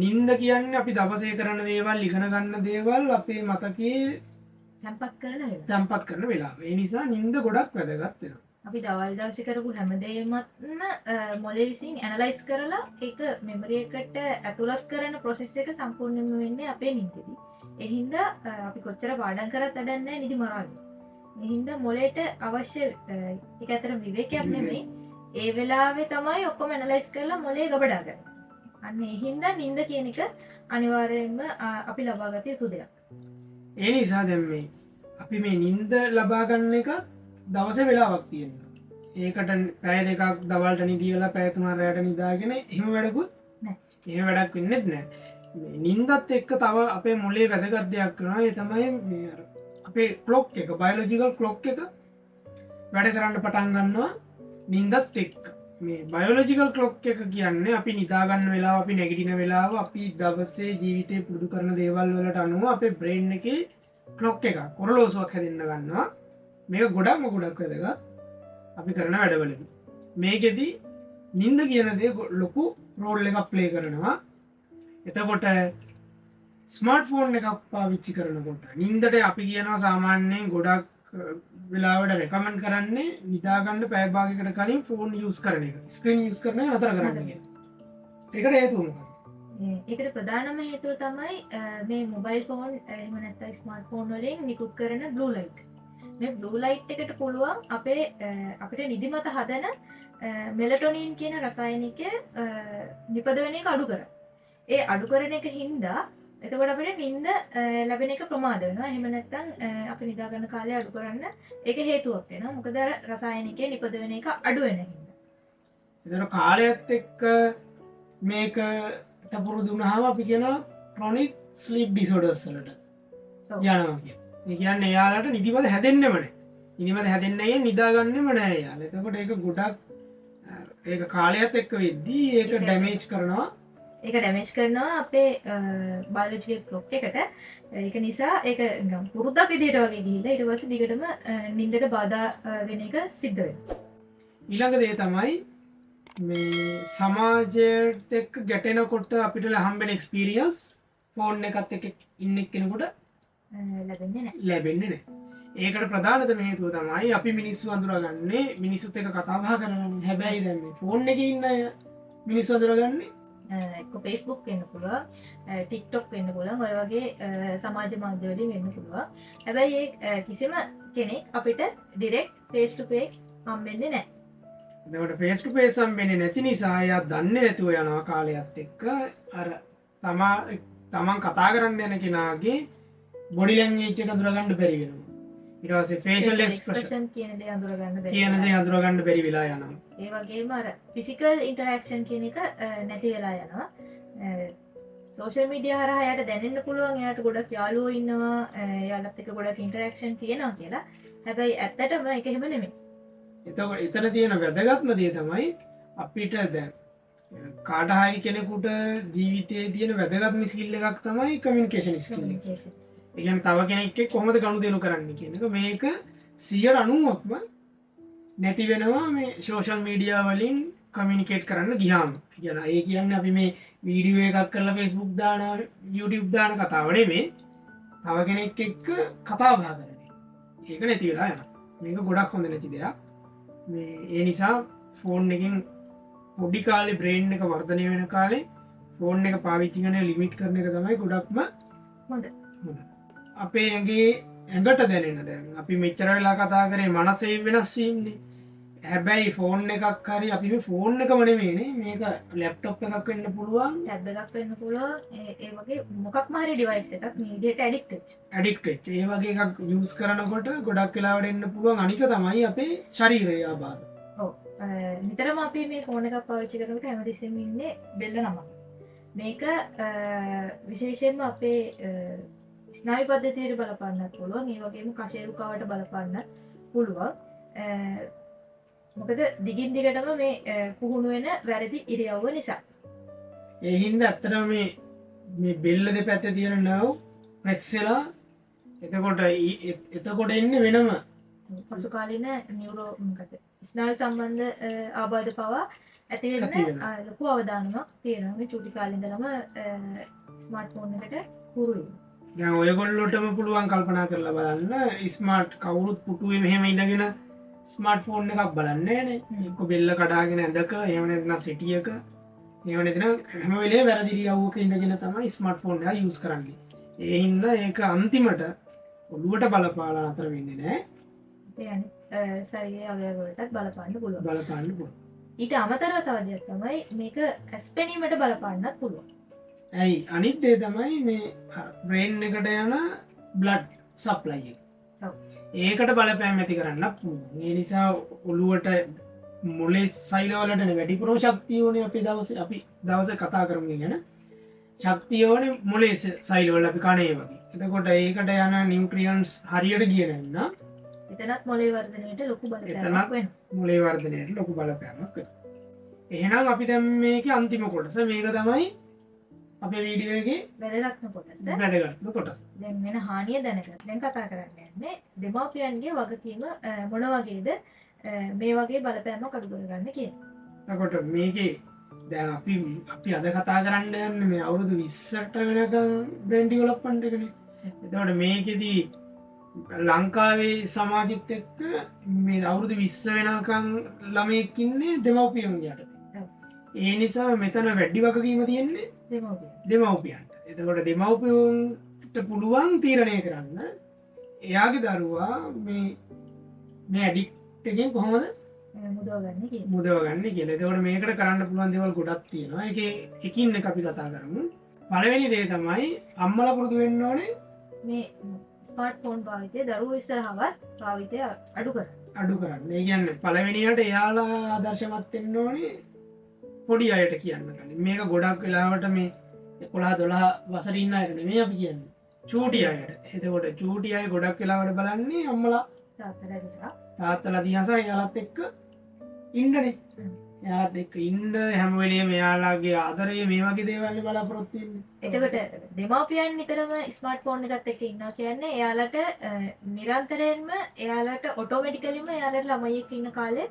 නිින්ද කියන්නේ අපි දවසේ කරන දේවල් ඉගෙන ගන්න දේවල් අපේ මතකයේ තැම්පත් කරන වෙලාව. ඒ නිසා නිින්ද ගොඩක් වැදගත් වෙනවා. අපි දවල් දවසේ කරපු හැමදේමත්ම මොලේ විසින් ඇනලයිස් කරලා ඒක මෙමරි එකට ඇතුළත් කරන ප්‍රොසෙස් එක සම්පූර්ණයෙන්ම වෙන්නේ අපේ නිින්දේදී. ඒ හින්දා අපි කොච්චර පාඩම් කරත් වැඩක් නැහැ නිදි මරාගෙන. ඒ හින්දා මොලේට අවශ්‍ය ඒක ඇතර විවේකයක් නෙමෙයි. ඒ වෙලාවේ තමයි ඔක්කොම ඇනලයිස් කරලා මොලේ ගබඩා කරන්නේ. අන්න ඒ හින්දා නිින්ද කියන එක අනිවාර්යයෙන්ම අපි ලබා ගත යුතු දෙයක්. ඒ නිසා දැන් මේ අපි මේ නිින්ද ලබා ගන්න එක දවසේ වෙලාවක් තියෙනවා. ඒකට පැය දෙකක් දවල්ට නිදිලා පැය තුනක් රැයට නිදාගෙන එහෙම වැඩකුත් නැහැ. එහෙම වැඩක් වෙන්නේ නැහැ. මේ නිින්දත් එක්ක තව අපේ මොලේ වැදගත් දෙයක් කරනවා. ඒ තමයි මේ අර අපේ ක්ලොක් එක බයොලොජිකල් ක්ලොක් එක වැඩ කරන්න පටන් ගන්නවා නිින්දත් එක්ක. මේ බයොලොජිකල් ක්ලොක් එක කියන්නේ අපි නිදාගන්න වෙලාව අපි නැගිටින වෙලාව අපි දවසේ ජීවිතේ පුරුදු කරන දේවල් වලට අනුව අපේ බ්‍රේන් එකේ ක්ලොක් එක ඔරලෝසුවක් හැදෙන්න ගන්නවා. මේක ගොඩක්ම ගොඩක් වැදගත් අපි කරන වැඩවලදී. මේකෙදි නිින්ද කියන දේ ලොකු රෝල් එකක් ප්ලේ කරනවා. එතකොට ස්මාර්ට් ෆෝන් එකක් පාවිච්චි කරනකොට නිින්දට අපි කියනවා සාමාන්‍යයෙන් ගොඩක් වෙලාවට රෙකමන්ඩ් කරන්නේ නිදාගන්න පැය භාගයකට කලින් ෆෝන් යූස් කරන එක. ස්ක්‍රීන් යූස් කරන එක නතර කරන්න කියලා. ඒකට හේතුව මොකක්ද? ඒකට ප්‍රධානම හේතුව තමයි මේ මොබයිල් ෆෝන් එහෙම නැත්නම් ස්මාර්ට් ෆෝන් වලින් නිකුත් කරන බ්ලූ ලයිට්. මේ බ්ලූ ලයිට් එකට පුළුවන් අපිට නිදිමත හදන මෙලටොනින් කියන රසායනිකය නිපද වෙන එක අඩු කරන්න. ඒ අඩු කරන එක හින්දා එතකොට අපිට නිින්ද ලැබෙන එක ප්‍රමාද වෙනවා. එහෙම නැත්නම් අපි නිදා ගන්න කාලය අඩු කරන්න ඒක හේතුවක් වෙනවා. මොකද අර රසායනිකය නිපද වෙන එක අඩු වෙන හින්දා. ඒතර කාලයත් එක්ක මේකට පුරුදු වුණාම අපි කියනවා chronic sleep disorders වලට යනවා කියලා. ඒ කියන්නේ එයාලට නිදිමත හැදෙන්නෙම නැහැ. නිදිමත හැදෙන්නේ නැහැ නිදාගන්නෙම නැහැ එයාලා. එතකොට ඒක ගොඩක් ඒක කාලයත් එක්ක වෙද්දී ඒක ඩැමේජ් කරනවා. ඒක ඩැමේජ් කරනවා අපේ බයොලොජිකල් ක්ලොක් එකට. ඒක නිසා ඒක නිකන් පුරුද්දක් විදිහට වගේ ගිහිල්ලා ඊට පස්සේ දිගටම නිින්දට බාධා වෙන එක සිද්ධ වෙනවා. ඊළඟ දේ තමයි මේ සමාජයට එක්ක ගැටෙනකොට අපිට හම්බෙන එක්ස්පීරියන්ස් ෆෝන් එකත් එක්ක ඉන්න කෙනෙකුට ලැබෙන්නේ නැහැ. ලැබෙන්නේ නැහැ. ඒකට ප්‍රධානතම හේතුව තමයි අපි මිනිස්සු අඳුරගන්නේ මිනිස්සුත් එක්ක කතා බහ කරනවා. හැබැයි දැන් මේ ෆෝන් එකේ ඉන්න අය මිනිස්සු අඳුරගන්නේ එක්ක Facebook වෙන්න පුළුවන්, TikTok වෙන්න පුළුවන්, ඔය වගේ සමාජ මාධ්‍ය වලින් වෙන්න පුළුවන්. හැබැයි ඒ කිසිම කෙනෙක් අපිට ඩිරෙක්ට් ෆේස් ටු ෆේස් හම්බෙන්නේ නැහැ. එතකොට ෆේස් ටු ෆේස් හම්බෙන්නේ නැති නිසා එයා දන්නේ නැතුව යනවා කාලයත් එක්ක අර තමන් කතා කරන්න යන කෙනාගේ බොඩි ලැන්ග්වේජ් එක අඳුරගන්න බැරි වෙනවා. ඊට පස්සේ ෆේෂල් එක්ස්ප්‍රෙෂන් කියන දේ අඳුරගන්න බැරි. කියන දේ අඳුරගන්න බැරි වෙලා යනවා. ඒ වගේම අර ෆිසිකල් ඉන්ටරැක්ෂන් කියන එක නැති වෙලා යනවා. සෝෂල් මීඩියා හරහා එයාට දැනෙන්න පුළුවන් එයාට ගොඩක් යාළුවෝ ඉන්නවා, එයාලත් එක්ක ගොඩක් ඉන්ටරැක්ෂන් තියෙනවා කියලා. හැබැයි ඇත්තටම ඒක එහෙම නෙමෙයි. එතකොට එතන තියෙන වැදගත්ම දේ තමයි අපිට දැන් කාට හරි කෙනෙකුට ජීවිතයේ තියෙන වැදගත්ම ස්කිල් එකක් තමයි කමියුනිකේෂන් ස්කිල් එක. ඒ කියන්නේ තව කෙනෙක් එක්ක කොහොමද ගනුදෙනු කරන්නේ කියන එක මේක 90%ක්ම නැති වෙනවා මේ සෝෂල් මීඩියා වලින් කමියුනිකේට් කරන්න ගියාම. ඒ කියන්නේ අපි මේ වීඩියෝ එකක් කරලා Facebook දානවා, YouTube දාන කතාව නෙමෙයි. තව කෙනෙක් එක්ක කතා බහ කරන්නේ. ඒක නැති වෙලා යනවා. මේක ගොඩක් හොඳ නැති දෙයක්. මේ ඒ නිසා ෆෝන් එකෙන් පොඩි කාලේ බ්‍රේන් එක වර්ධනය වෙන කාලේ ෆෝන් එක පාවිච්චි කරන ලිමිට් කරන එක තමයි ගොඩක්ම හොඳ. අපේ ඇඟට දැනෙන දැන් අපි මෙච්චර වෙලා කතා කරේ මනසේ වෙනස් වීමනේ. හැබැයි ෆෝන් එකක් හරි අපි මේ ෆෝන් එකම නෙමෙයිනේ මේක ලැප්ටොප් එකක් වෙන්න පුළුවන්, ටැබ් එකක් වෙන්න පුළුවන්, ඒ වගේ මොකක්ම හරි ඩිවයිස් එකක් මේ විදිහට ඇඩික්ට් වෙච්ච. ඒ වගේ එකක් යූස් කරනකොට ගොඩක් වෙලාවට එන්න පුළුවන් අනික තමයි අපේ ශරීරය ආබාධ. ඔව්. නිතරම අපි මේ ෆෝන් එකක් පාවිච්චි කරනකොට හැමතිස්සෙම ඉන්නේ බෙල්ල නමක්. මේක විශේෂයෙන්ම අපේ ස්නායු පද්ධතියට බලපාන්නත් පුළුවන්. ඒ වගේම කශේරුකාවට බලපාන්නත් පුළුවන්. මොකද දිගින් දිගටම මේ පුහුණු වෙන වැරදි ඉරියව්ව නිසා. ඒ හින්දා ඇත්තටම මේ බෙල්ල දෙපැත්තේ තියෙන නර්ව් ප්‍රෙස් වෙලා එතකොට එන්නේ වෙනම පසු කාලීන නියුරෝ මොකද ස්නායු සම්බන්ධ ආබාධ පවා ඇති වෙන ලොකු අවදානමක් තියෙනවා. මේ චූටි කාලේ ඉඳලම ස්මාර්ට් ෆෝන් එකට හුරු වෙනවා. දැන් ඔයගොල්ලොටම පුළුවන් කල්පනා කරලා බලන්න ස්මාර්ට් කවුරුත් පුටුවේ මෙහෙම ඉඳගෙන ස්මර්ට් ෆෝන් එකක් බලන්නේ එක්ක බෙල්ල කඩාගෙන ඇඳක එහෙම නැත්නම් සිටියක එහෙම නැත්නම් හැම වෙලේම වැරදිරියව්වක ඉඳගෙන තමයි ස්මර්ට් ෆෝන් එක යූස් කරන්නේ. ඒ හින්දා ඒක අන්තිමට ඔළුවට බලපාලා අතර වෙන්නේ නැහැ. ශරීරයේ අවයවවලටත් බලපාන්න පුළුවන්. බලපාන්න පුළුවන්. ඊට අමතරව තව දෙයක් තමයි මේක ඇස්පෙනීමට බලපාන්නත් පුළුවන්. ඇයි අනිත් දේ තමයි මේ බ්‍රේන් එකට යන බ්ලඩ් සප්ලයි එක. ඒකට බලපෑම් ඇති කරන්න පුළුවන්. ඒ නිසා ඔළුවට මොලේ සෛලවලට වැඩිපුර ශක්තිය ඕනේ අපි දවසේ කතා කරමු ගැන. ශක්තිය ඕනේ මොලේ සෛලවල අපි කණේ වගේ. එතකොට ඒකට යන නියුට්‍රියන්ට්ස් හරියට ගියේ නැත්නම් එතනත් මොලේ වර්ධනයට ලොකු බලපෑමක් වෙනවා. මොලේ වර්ධනයට ලොකු බලපෑමක් වෙනවා. එහෙනම් අපි දැන් මේකේ අන්තිම කොටස මේක තමයි අපේ වීඩියෝ එකේ වැදගත්ම කොටස. වැදගත්ම කොටස. දැන් වෙන හානිය දැනගන්න. දැන් කතා කරන්න යන්නේ දෙමාපියන්ගේ වගකීම මොන වගේද මේ වගේ බලපෑමක් අඩු කරගන්න කියන. එතකොට මේකේ දැන් අපි අද කතා කරන්න යන්නේ මේ අවුරුදු 20ට වෙනකම් බ්‍රේන් ඩෙවලොප්මන්ට් එකනේ. එතකොට මේකෙදී ලංකාවේ සමාජෙත් එක්ක මේ අවුරුදු 20 වෙනකම් ළමයෙක් ඉන්නේ දෙමව්පියන්ගේ යටතේ. ඒ නිසා මෙතන වැඩි වගකීම තියෙන්නේ දෙමව්පියන්ට. එතකොට දෙමව්පියන්ට පුළුවන් තීරණය කරන්න එයාගේ දරුවා මේ ඇඩික්ට් එකෙන් කොහොමද මුදවගන්නේ කියලා. එතකොට මේකට කරන්න පුළුවන් දේවල් ගොඩක් තියෙනවා. ඒකේ එකින් එක අපි කතා කරමු. පළවෙනි දේ තමයි අම්මලා පුරුදු වෙන්න ඕනේ මේ ස්මාර්ට් ෆෝන් භාවිතය දරුවෝ ඉස්සරහවත් භාවිතය අඩු කරන්න. ඒ කියන්නේ පළවෙනියට එයාලා ආදර්ශමත් වෙන්න ඕනේ පොඩි අයට කියන්න කලින්. මේක ගොඩක් වෙලාවට මේ 11 12 වසර ඉන්න අයට නෙමෙයි අපි කියන්නේ. චූටි අයට. එතකොට චූටි අය ගොඩක් වෙලාවට බලන්නේ අම්මලා තාත්තලා දිහා එයාලත් එක්ක ඉන්නනේ. එයාලත් එක්ක ඉන්න හැම වෙලේම එයාලාගේ ආදරය මේ වගේ දේවල් බලාපොරොත්තු වෙන්නේ. එතකොට දෙමාපියන් නිතරම ස්මාර්ට් ෆෝන් එකත් එක්ක ඉන්නවා කියන්නේ එයාලට නිරන්තරයෙන්ම එයාලට ඔටෝමැටිකලිම එයාලට ළමයි එක්ක ඉන්න කාලේ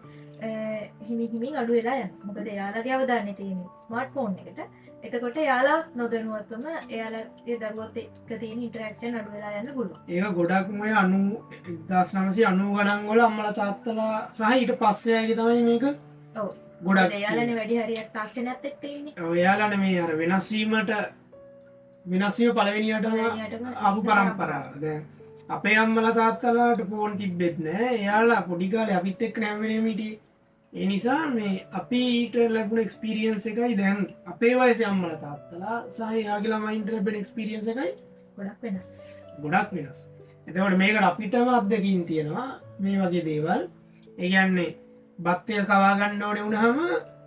හිමින් අඩු වෙලා යනවා. මොකද එයාලගේ අවධානය තියෙන්නේ ස්මාර්ට් ෆෝන් එකට. එතකොට එයාලා නොදැනුවත්වම එයාලගේ දරුවොත් එක්ක තියෙන ඉන්ටරැක්ෂන් අඩු වෙලා යන්න පුළුවන්. ඒක ගොඩක්ම 1990 ගණන් වල අම්මලා තාත්තලා සහ ඊට පස්සේ ආයේ තමයි මේක ඔව් ගොඩක් එයාලනේ වැඩි හරියක් තාක්ෂණයත් එක්ක ඉන්නේ. ඔව් එයාලානේ මේ අර වෙනස් වීම පළවෙනියටම ආපු පරම්පරාව. දැන් අපේ අම්මලා තාත්තලාට ෆෝන් තිබ්බෙත් නෑ. එයාලා පොඩි කාලේ අපිත් එක්ක හැම වෙලේම හිටියේ. ඒ නිසා මේ අපිට ලැබුණ එක්ස්පීරියන්ස් එකයි දැන් අපේ වයසේ අම්මලා තාත්තලා සහ එයාගේ ළමයින්ට ලැබෙන එක්ස්පීරියන්ස් එකයි ගොඩක් වෙනස්. එතකොට මේකට අපිටම අත්දැකීම් තියෙනවා මේ වගේ දේවල්. ඒ කියන්නේ බත් එක කවා ගන්න ඕනේ වුණාම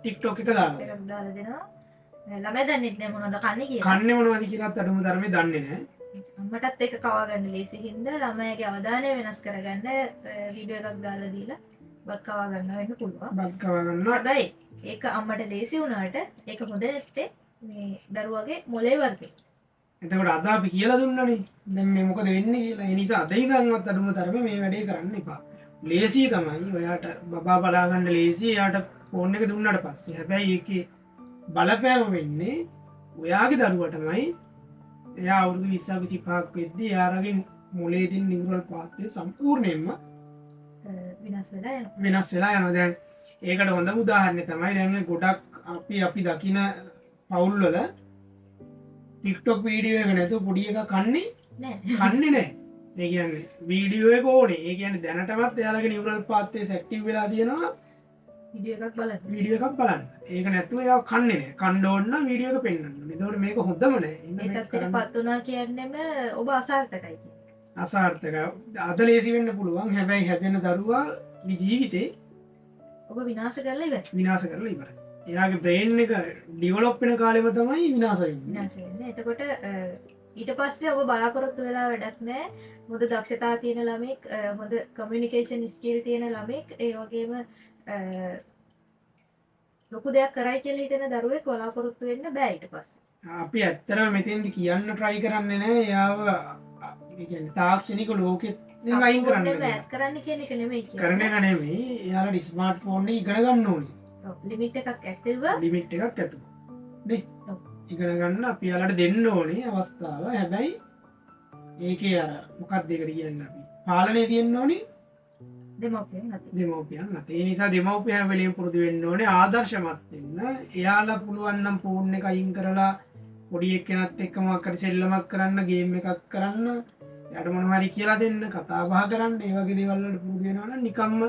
TikTok එක දානවා. එකක් දාලා දෙනවා. ළමයා දන්නේ නැහැ මොනවද කන්නේ කියලා. කන්නේ මොනවද කියලාත් අඩුම තරමේ දන්නේ නැහැ. අම්මටත් ඒක කවා ගන්න ලේසි හින්දා ළමයාගේ අවධානය වෙනස් කරගන්න වීඩියෝ එකක් දාලා දීලා බත් කවා ගන්න වෙන්න පුළුවන්. බත් කවා ගන්න. හැබැයි ඒක අම්මට ලේසි වුණාට ඒක හොඳ නැත්තේ මේ දරුවගේ මොලේ වර්ධනය. එතකොට අද අපි කියලා දුන්නනේ දැන් මේ මොකද වෙන්නේ කියලා. ඒ නිසා අද ඉඳන්වත් අඩුම තරමේ මේ වැඩේ කරන්න එපා. ලේසි තමයි ඔයාට බබා බලා ගන්න ලේසි. එයාට ෆෝන් එක දුන්නාට පස්සේ. හැබැයි ඒකේ බලපෑම වෙන්නේ ඔයාගේ දරුවටමයි. එයා අවුරුදු 20ක් 25ක් වෙද්දී එයාගේ මොලේ තියෙන නියුරල් පාත්‍ය සම්පූර්ණයෙන්ම වෙනස් වෙලා යනවා. දැන් ඒකට හොඳ උදාහරණය තමයි දැන් ගොඩක් අපි දකින පවුල් වල TikTok වීඩියෝ එක නැතුව පොඩි එකක් කන්නේ නැහැ. ඒ කියන්නේ වීඩියෝ එක ඕනේ. ඒ කියන්නේ දැනටමත් එයාලගේ නියුරල් පාත්‍යස් ඇක්ටිව් වෙලා තියෙනවා. වීඩියෝ එකක් බලන්න. ඒක නැතුව එයා කන්නේ නැහැ. කන්න ඕන නම් වීඩියෝ එක පෙන්වන්න ඕනේ. ඒතකොට මේක හොඳම නෑ. ඒකටපත් වුණා කියන්නේම ඔබ අසාර්ථකයි කියන්නේ. අසාර්ථකයි. අද ලේසි වෙන්න පුළුවන්. හැබැයි හැදෙන දරුවා ජීවිතේ ඔබ විනාශ කරලා ඉවරයි. එයාගේ බ්‍රේන් එක ඩිවලොප් වෙන කාලෙම තමයි විනාශ වෙන්නේ. එතකොට ඊට පස්සේ ඔබ බලාපොරොත්තු වෙලා වැඩක් නෑ. හොඳ දක්ෂතා තියෙන ළමෙක්, හොඳ කමියුනිකේෂන් ස්කිල් තියෙන ළමෙක්, ඒ වගේම ලොකු දෙයක් කරයි කියලා හිතන දරුවෙක් බලාපොරොත්තු වෙන්න බෑ ඊට පස්සේ. අපි ඇත්තටම මෙතෙන්දි කියන්න try කරන්නේ නෑ එයාව ඒ කියන්නේ තාක්ෂණික ලෝකෙත් අයින් කරන්න කියන එක නෙමෙයි කියන්නේ. කරන එක නෙමෙයි. එයාලා ස්මාර්ට් ෆෝන් එක ඉගෙන ගන්න ඕනේ. ලිමිට් එකක් ඇතුව නේ ඉගෙන ගන්න අපි යාලට දෙන්න ඕනේ අවස්ථාව. හැබැයි ඒකේ අර මොකක්ද ඒකට කියන්නේ අපි පාලනේ තියෙන්න ඕනේ දෙමව්පියන් අතින්. දෙමව්පියන් අතේ. ඒ නිසා දෙමව්පියන් වෙලින් පුරුදු වෙන්න ඕනේ ආදර්ශමත් වෙන්න. එයාලා පුළුවන් නම් ෆෝන් එක අයින් කරලා පොඩි එක්කෙනත් එක්ක මොකක්ද සෙල්ලමක් කරන්න, ගේම් එකක් කරන්න, එයාට මොනවා හරි කියලා දෙන්න, කතා බහ කරන්න, ඒ වගේ දේවල් වලට පුරුදු වෙනවා නම් නිකම්ම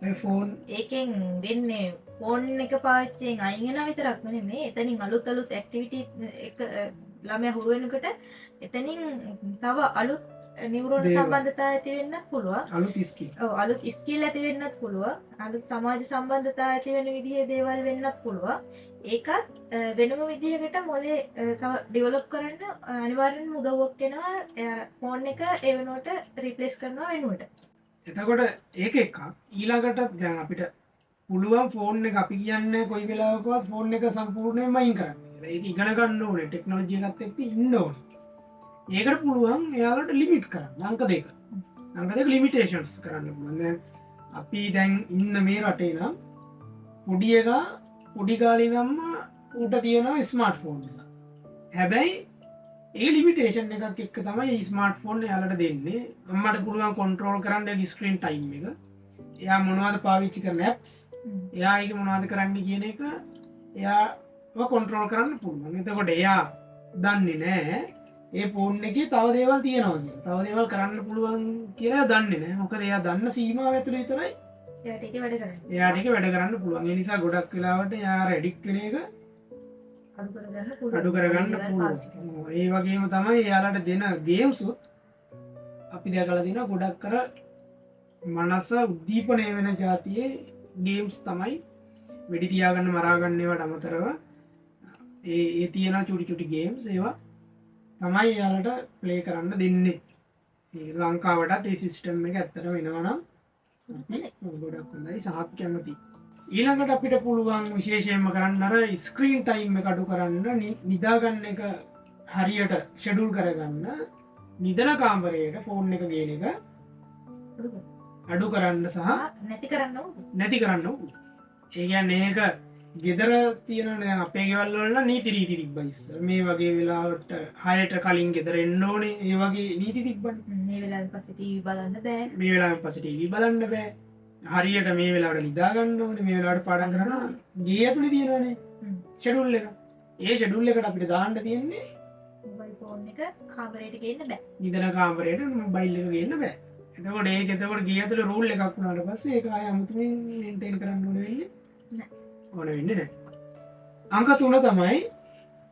ඒ ෆෝන් ඒකෙන් වෙන්නේ ෆෝන් එක පාවිච්චියෙන් අයින් වෙනවා විතරක් නෙමෙයි එතනින් අලුත් ඇක්ටිවිටි එක ළමයා හුරු වෙනකොට එතනින් තව අලුත් නියුරෝන දේවල්. සම්බන්ධතා ඇති වෙන්නත් පුළුවන්. අලුත් ස්කිල්. ඔව් අලුත් ස්කිල් ඇති වෙන්නත් පුළුවන්. අලුත් සමාජ සම්බන්ධතා ඇති වෙන විදිහේ දේවල් වෙන්නත් පුළුවන්. ඒකත් වෙනම විදිහකට මොලේ තව ඩෙවලොප් කරන්න අනිවාර්යෙන්ම උදව්වක් වෙනවා ෆෝන් එක ඒ වෙනුවට රිප්ලේස් කරනවා වෙනුවට. එතකොට ඒක එකක්. ඊළඟටත් දැන් අපිට පුළුවන් ෆෝන් එක අපි කියන්නේ කොයි වෙලාවකවත් ෆෝන් එක සම්පූර්ණයෙන්ම අයින් කරන්න කියලා. ඒක ඉගෙන ගන්න ඕනේ. ටෙක්නොලොජි එකත් එක්ක ඉන්න ඕනේ. ඒකට පුළුවන් එයාලට ලිමිට් කරන්න. අංක දෙක. අංක දෙක ලිමිටේෂන්ස් කරන්න පුළුවන්. දැන් අපි දැන් ඉන්න මේ රටේ නම් පොඩි එකා පොඩි කාලේ ඉඳන්ම ඌට තියෙනවා ස්මාර්ට්ෆෝන් එක. හැබැයි ඒ ලිමිටේෂන් එකක් එක්ක තමයි ස්මාර්ට්ෆෝන් එයාලට දෙන්නේ. අම්මට පුළුවන් කන්ට්‍රෝල් කරන්න ඒ ස්ක්‍රීන් ටයිම් එක. එයා මොනවද පාවිච්චි කරන ඇප්ස්, එයා ඒක මොනවද කරන්න කියන එක එයාව කන්ට්‍රෝල් කරන්න පුළුවන්. එතකොට එයා දන්නේ නැහැ ඒ ෆෝන් එකේ තව දේවල් තියෙනවා කියලා. තව දේවල් කරන්න පුළුවන් කියලා දන්නේ නැහැ. මොකද එයා දන්න සීමාව ඇතුළේ විතරයි එයාට ඒක වැඩ කරන්නේ. එයාට ඒක වැඩ කරන්න පුළුවන්. ඒ නිසා ගොඩක් වෙලාවට එයා ඇඩික්ට් වෙන එක අඩු කරගන්න පුළුවන්. ඒ වගේම තමයි එයාලට දෙන ගේම්ස් උත් අපි දැකලා තියෙනවා ගොඩක් කර මනස උද්දීපනය වෙන જાතියේ ගේම්ස් තමයි වෙඩි තියාගන්න මරා ගන්න ඒවට අමතරව ඒ තියෙන චුටි චුටි ගේම්ස් ඒවා තමයි එයාලට ප්ලේ කරන්න දෙන්නේ. ඒ ලංකාවටත් ඒ සිස්ටම් එක ඇත්තට වෙනවා නම් අපි ගොඩක් හොඳයි සහත් කැමතියි. ඊළඟට අපිට පුළුවන් විශේෂයෙන්ම කරන්න අර ස්ක්‍රීන් ටයිම් එක අඩු කරන්න නිදාගන්න එක හරියට ෂෙඩියුල් කරගන්න නිදන කාමරයට ෆෝන් එක ගේන එක අඩු කරන්න සහ නැති කරන්න නැති කරන්න ඕනේ. ඒ කියන්නේ ඒක ගෙදර තියෙන දැන් අපේ ගෙවල් වල නීති රීති තිබ්බා ඉස්සර. මේ වගේ වෙලාවට 6ට කලින් ගෙදර එන්න ඕනේ. ඒ වගේ නීති තිබ්බනේ. මේ වෙලාවෙන් පස්සේ ටීවී බලන්න බෑ. මේ වෙලාවෙන් පස්සේ ටීවී බලන්න බෑ. හරියට මේ වෙලාවට නිදා ගන්න ඕනේ. මේ වෙලාවට පාඩම් කරනවා. ගේ ඇතුලේ තියෙනවනේ ෂෙඩියුල් එක. ඒ ෂෙඩියුල් එකට අපිට දාන්න තියෙන්නේ මොබයිල් ෆෝන් එක කාමරයට ගේන්න බෑ. නිදන කාමරයට මොබයිල් එක ගේන්න බෑ. එතකොට ගේ ඇතුලේ රූල් එකක් වුණාට පස්සේ ඒක ආය අමුතුවෙන් මේන්ටේන් කරන්න ඕනේ වෙන්නේ ඕන වෙන්නේ නැහැ. අංක 3 තමයි